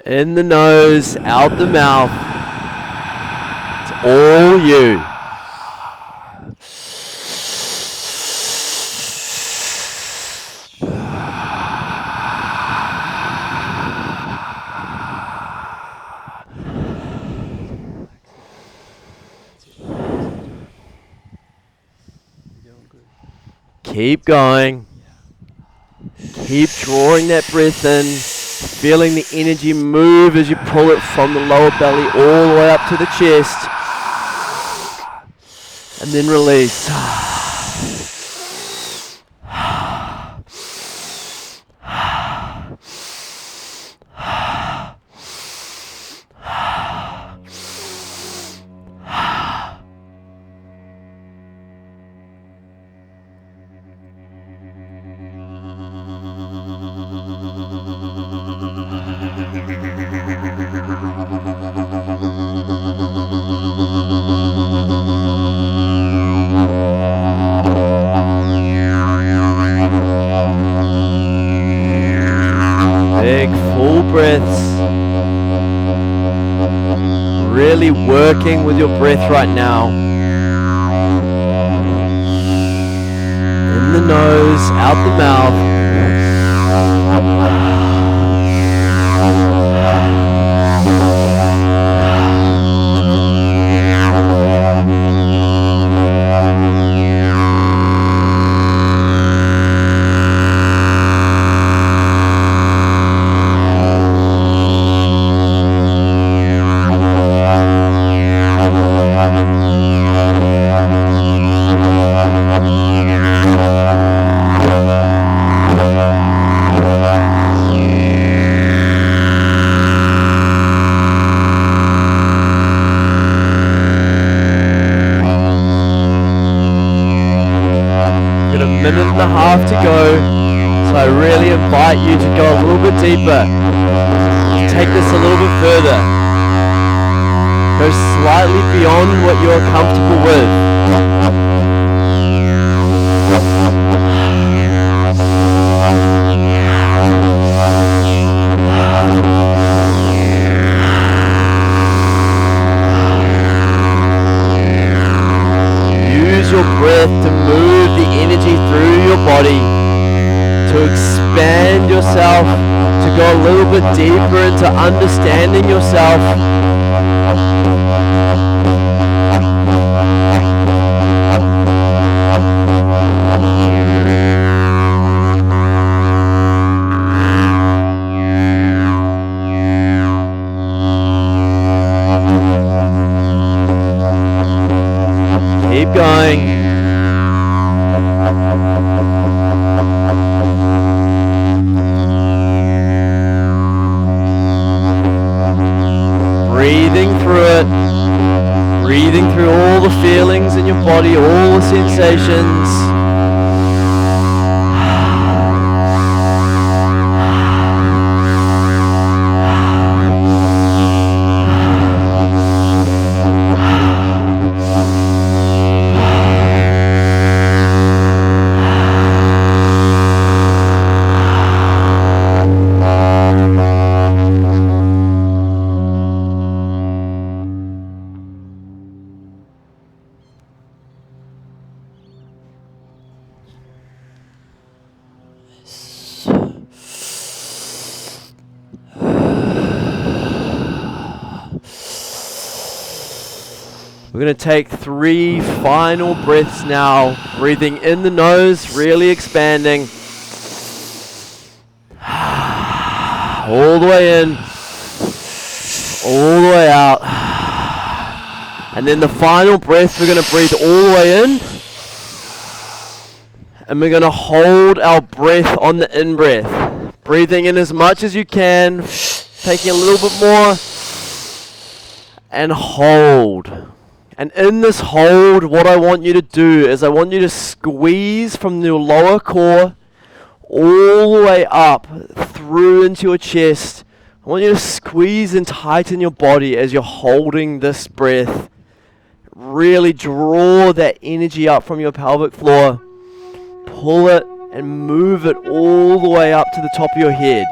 In the nose, out the mouth. It's all you. Keep going. Keep drawing that breath in, feeling the energy move as you pull it from the lower belly all the way up to the chest. And then release. Big full breaths. Really working with your breath right now. In the nose, out the mouth. Minute and a half to go, so I really invite you to go a little bit deeper, take this a little bit further, go slightly beyond what you're comfortable with. Use your breath to move the energy through your body, to expand yourself, to go a little bit deeper into understanding yourself. Keep going. Breathing through it. Breathing through all the feelings in your body, all the sensations. We're going to take 3 final breaths now. Breathing in the nose, really expanding. All the way in. All the way out. And then the final breath, we're going to breathe all the way in. And we're going to hold our breath on the in-breath. Breathing in as much as you can. Taking a little bit more. And hold. And in this hold, what I want you to do is I want you to squeeze from your lower core all the way up through into your chest. I want you to squeeze and tighten your body as you're holding this breath. Really draw that energy up from your pelvic floor. Pull it and move it all the way up to the top of your head.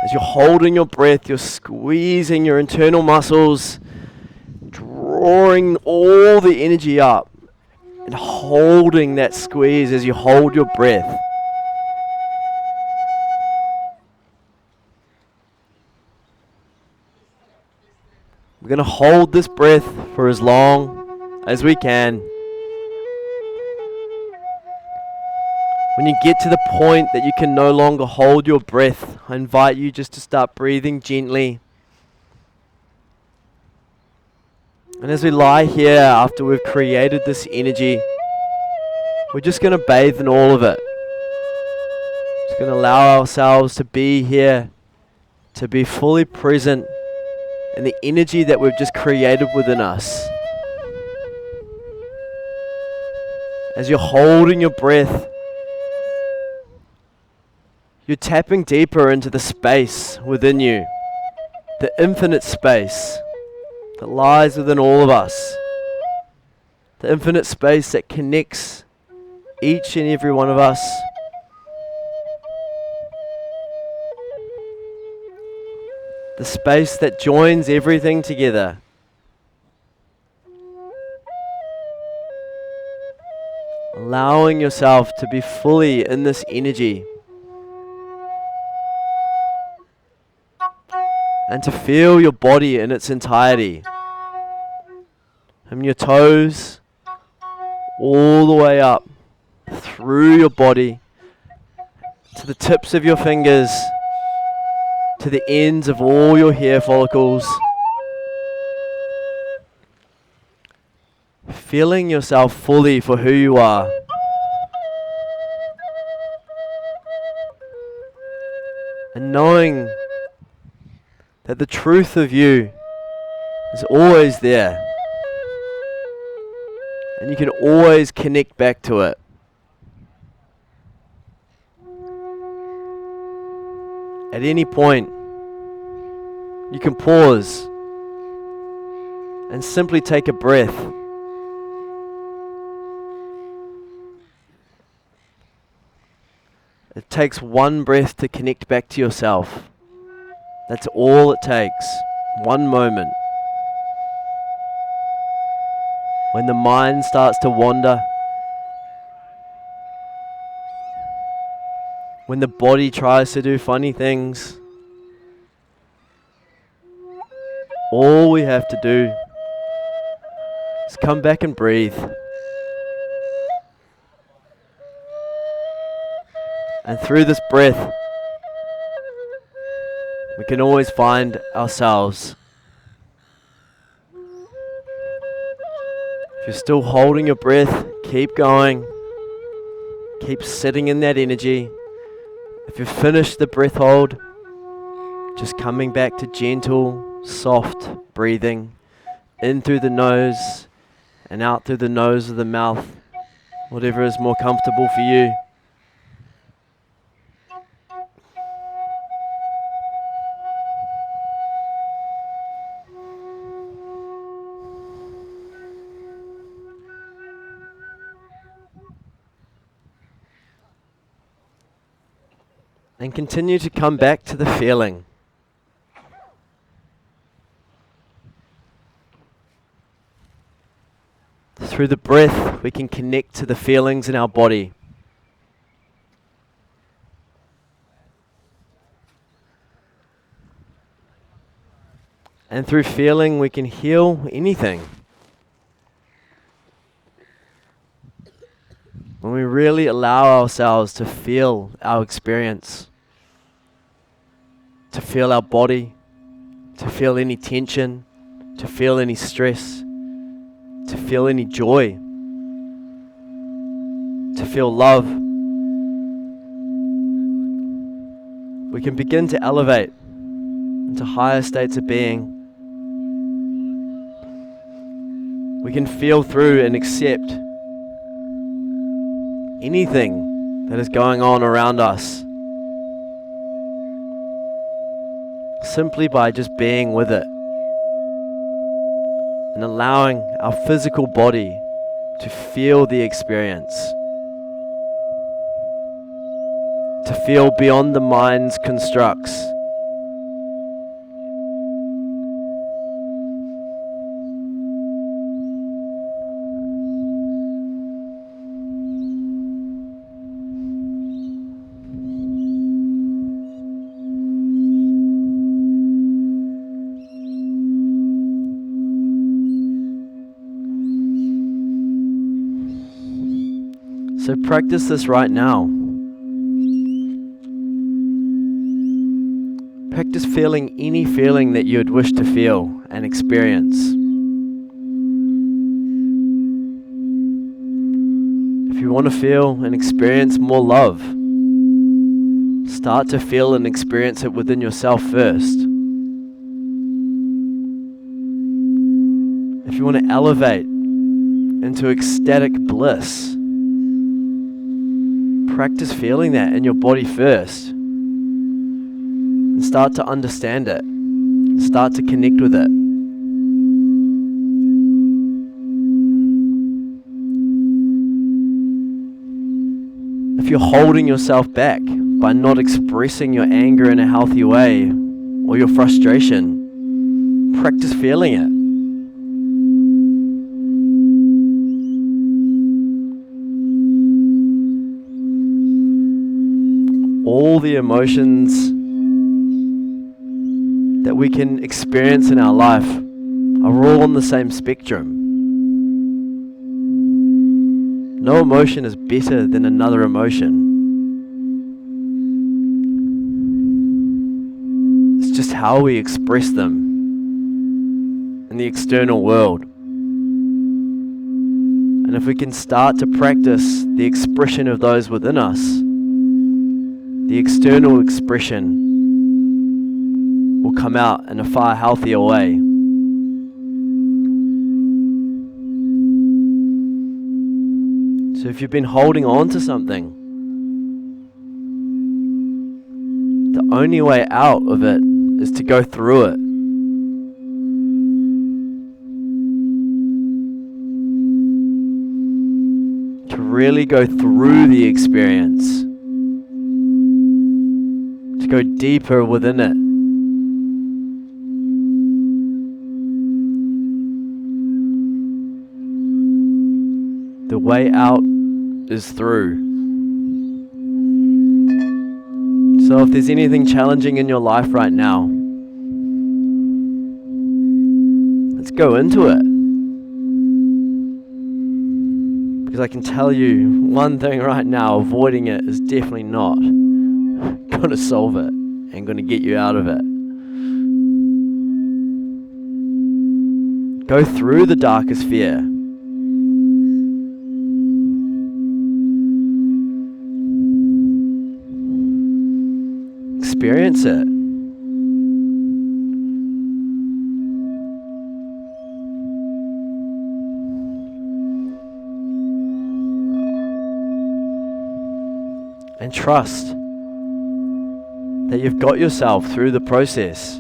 As you're holding your breath, you're squeezing your internal muscles, drawing all the energy up and holding that squeeze as you hold your breath. We're going to hold this breath for as long as we can. When you get to the point that you can no longer hold your breath, I invite you just to start breathing gently. And as we lie here after we've created this energy, we're just going to bathe in all of it. Just going to allow ourselves to be here, to be fully present in the energy that we've just created within us. As you're holding your breath, you're tapping deeper into the space within you, the infinite space that lies within all of us, the infinite space that connects each and every one of us. The space that joins everything together. Allowing yourself to be fully in this energy. And to feel your body in its entirety. From your toes all the way up through your body to the tips of your fingers, to the ends of all your hair follicles. Feeling yourself fully for who you are. And knowing that the truth of you is always there. And you can always connect back to it. At any point, you can pause and simply take a breath. It takes one breath to connect back to yourself. That's all it takes. One moment. When the mind starts to wander, when the body tries to do funny things, all we have to do is come back and breathe. And through this breath, we can always find ourselves. If you're still holding your breath, keep going. Keep sitting in that energy. If you've finished the breath hold, just coming back to gentle, soft breathing in through the nose and out through the nose of the mouth, whatever is more comfortable for you. And continue to come back to the feeling. Through the breath, we can connect to the feelings in our body. And through feeling, we can heal anything. When we really allow ourselves to feel our experience, to feel our body, to feel any tension, to feel any stress, to feel any joy, to feel love, we can begin to elevate into higher states of being. We can feel through and accept anything that is going on around us, simply by just being with it and allowing our physical body to feel the experience, to feel beyond the mind's constructs, So practice this right now. Practice feeling any feeling that you would wish to feel and experience. If you want to feel and experience more love, start to feel and experience it within yourself first. If you want to elevate into ecstatic bliss, practice feeling that in your body first. And start to understand it. Start to connect with it. If you're holding yourself back by not expressing your anger in a healthy way or your frustration, practice feeling it. All the emotions that we can experience in our life are all on the same spectrum. No emotion is better than another emotion. It's just how we express them in the external world. And if we can start to practice the expression of those within us, the external expression will come out in a far healthier way. So if you've been holding on to something, the only way out of it is to go through it. To really go through the experience. To go deeper within it. The way out is through. So if there's anything challenging in your life right now, let's go into it. Because I can tell you one thing right now, avoiding it is definitely not going to solve it and going to get you out of it. Go through the darkest fear. Experience it. And trust that you've got yourself through the process.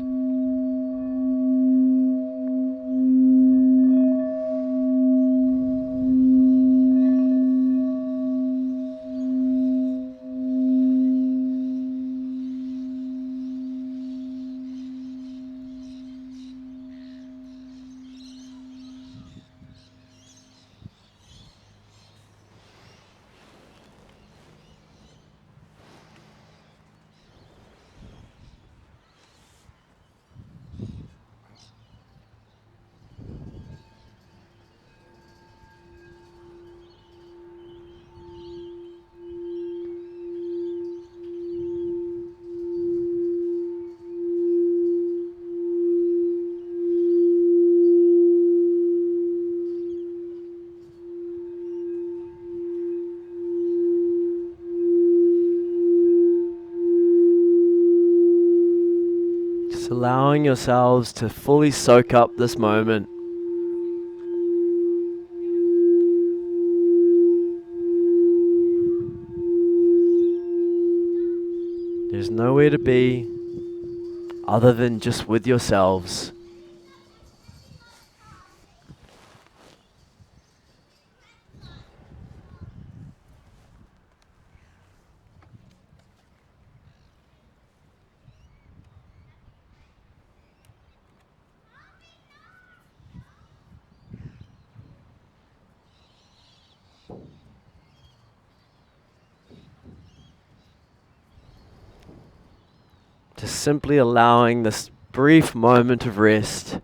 Just allowing yourselves to fully soak up this moment. There's nowhere to be other than just with yourselves. Just simply allowing this brief moment of rest.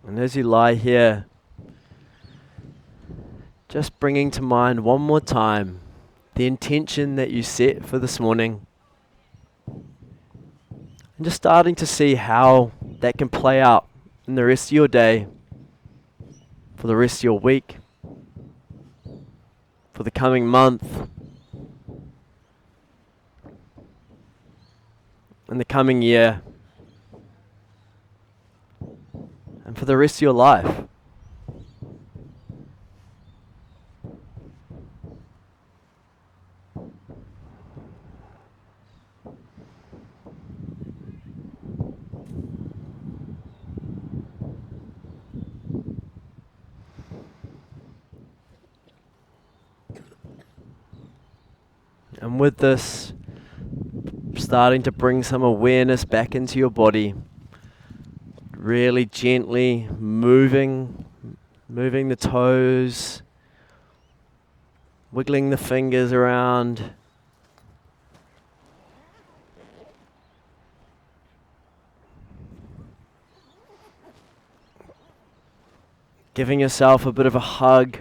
And as you lie here, just bringing to mind one more time the intention that you set for this morning. And just starting to see how that can play out in the rest of your day, for the rest of your week, for the coming month, in the coming year, and for the rest of your life. And with this, starting to bring some awareness back into your body, really gently moving the toes, wiggling the fingers around. Giving yourself a bit of a hug.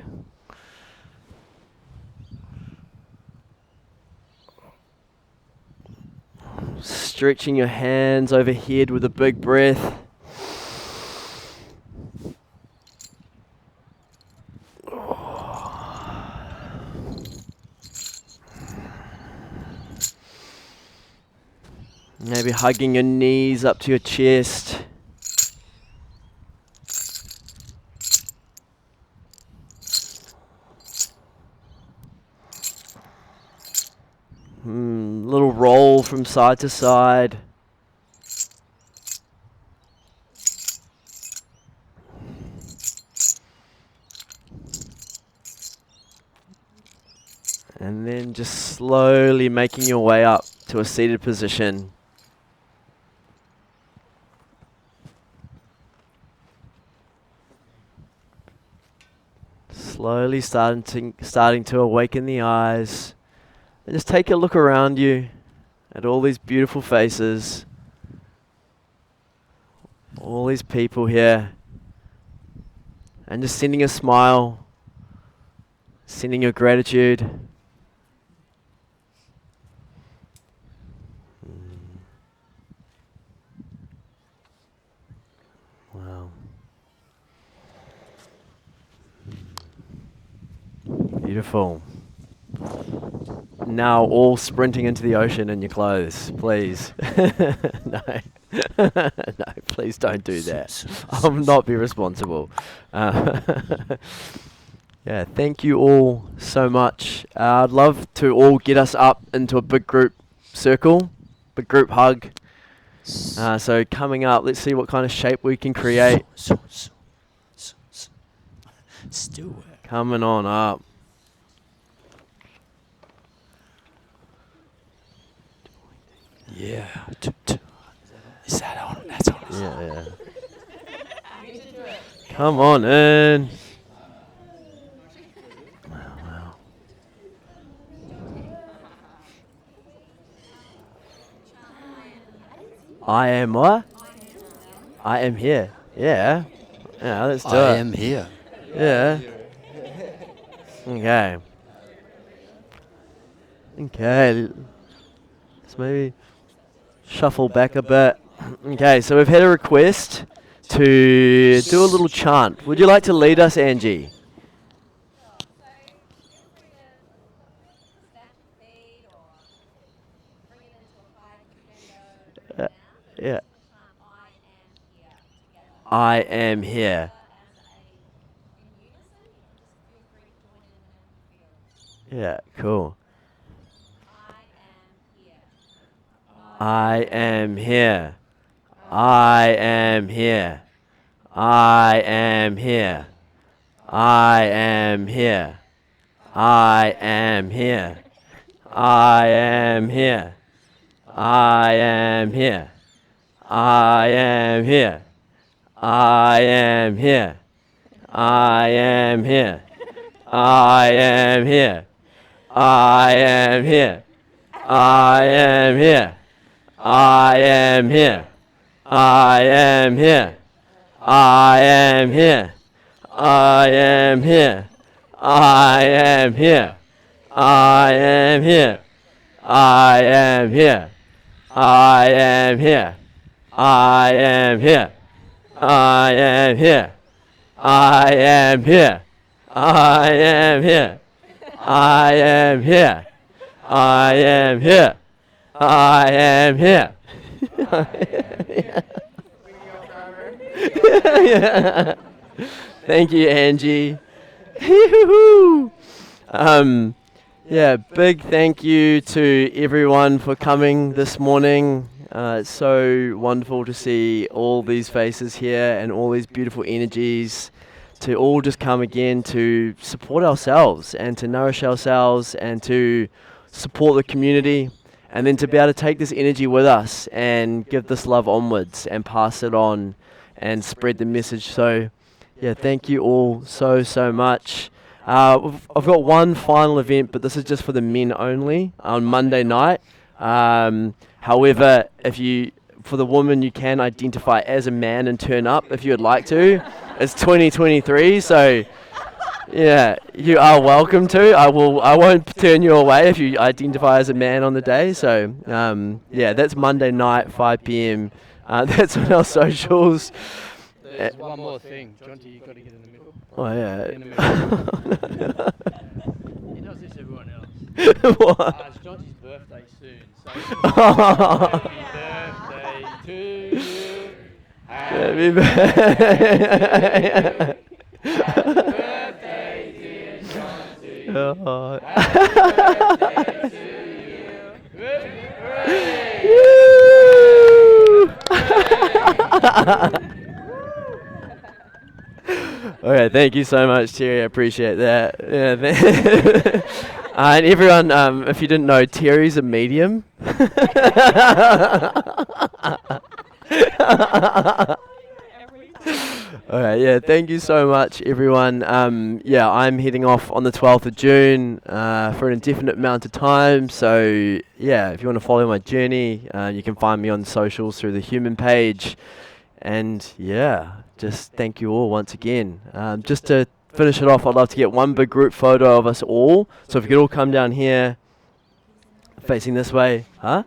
Stretching your hands overhead with a big breath. Maybe hugging your knees up to your chest. Little roll from side to side. And then just slowly making your way up to a seated position. Slowly starting to awaken the eyes. And just take a look around you at all these beautiful faces. All these people here. And just sending a smile. Sending your gratitude. Wow. Beautiful. Now all sprinting into the ocean in your clothes, please. No. No, please don't do that. I'll not be responsible. Yeah, thank you all so much. I'd love to all get us up into a big group circle, big group hug. So coming up, let's see what kind of shape we can create. Still. Coming on up. Yeah. Is that on? That's on. Yeah. Come on in. Wow. I am what? I am here. Yeah. Yeah, let's do it. I am here. Yeah. Okay. Let's maybe shuffle back a bit. Okay, so we've had a request to do a little chant. Would you like to lead us, Angie? Yeah. I am here. Yeah, cool. I am here. I am here. I am here. I am here. I am here. I am here. I am here. I am here. I am here. I am here. I am here. I am here. I am here. I am here. I am here. I am here. I am here. I am here. I am here. I am here. I am here. I am here. I am here. I am here. I am here. I am here. I am here. I am here. Thank you, Angie. Yeah, big thank you to everyone for coming this morning. It's so wonderful to see all these faces here and all these beautiful energies to all just come again to support ourselves and to nourish ourselves and to support the community, and then to be able to take this energy with us and give this love onwards and pass it on and spread the message. So yeah, thank you all so much. I've got one final event, but this is just for the men only on Monday night. However, for the woman, you can identify as a man and turn up if you would like to. It's 2023, so yeah, you are welcome to. I won't turn you away if you identify as a man on the day. So yeah, that's Monday night, 5 p.m. That's on our socials. There's one more thing. Jonty, you've got to get in the middle. Oh yeah. In the middle. He does this to everyone else. What? It's Jonty's birthday soon. So happy birthday to you. Happy birthday. Happy birthday, dear Jonty. Oh. Happy birthday to you. Hooray! Okay, thank you so much, Terry. I appreciate that. Yeah, and everyone, if you didn't know, Terry's a medium. Alright, yeah, thank you so much, everyone. Yeah, I'm heading off on the 12th of June for an indefinite amount of time. So, yeah, if you want to follow my journey, you can find me on socials through the Human page. And, yeah, just thank you all once again. Just to finish it off, I'd love to get one big group photo of us all. So if you could all come down here, facing this way. Huh?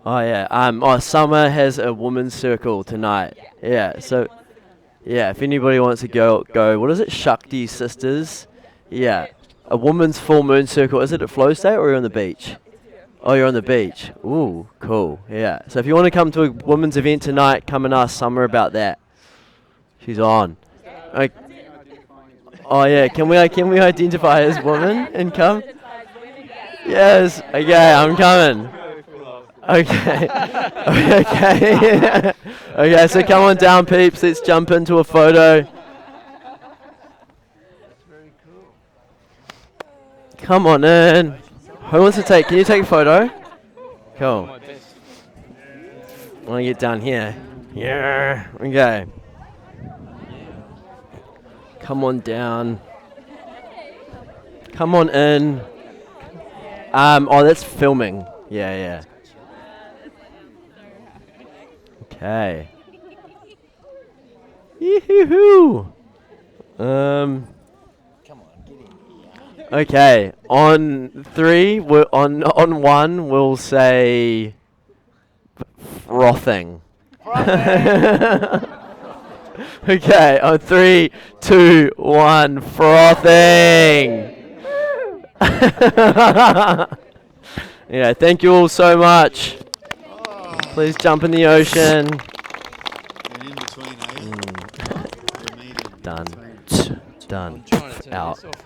Oh, yeah. Summer has a women's circle tonight. Yeah, so... yeah, if anybody wants to go, what is it? Shakti Sisters? Yeah. A woman's full moon circle. Is it at Flow State or are you on the beach? Oh, you're on the beach. Ooh, cool. Yeah. So if you want to come to a women's event tonight, come and ask Summer about that. She's on. Okay. Oh, yeah. Can we identify as women and come? Yes. Okay, I'm coming. Okay. Okay. Okay, so come on down, peeps. Let's jump into a photo. That's very cool. Come on in. Who wants to take? Can you take a photo? Cool. My best. I want to get down here. Yeah. Okay. Come on down. Come on in. Oh, that's filming. Yeah. Okay. Yoo-hoo-hoo. Come on, get in here. Okay. On three, on one, we'll say frothing. Okay. On 3, 2, 1, frothing. Yeah. Thank you all so much. Please jump in the ocean. And in between, eh? Done. I'm trying to turn Out. this off.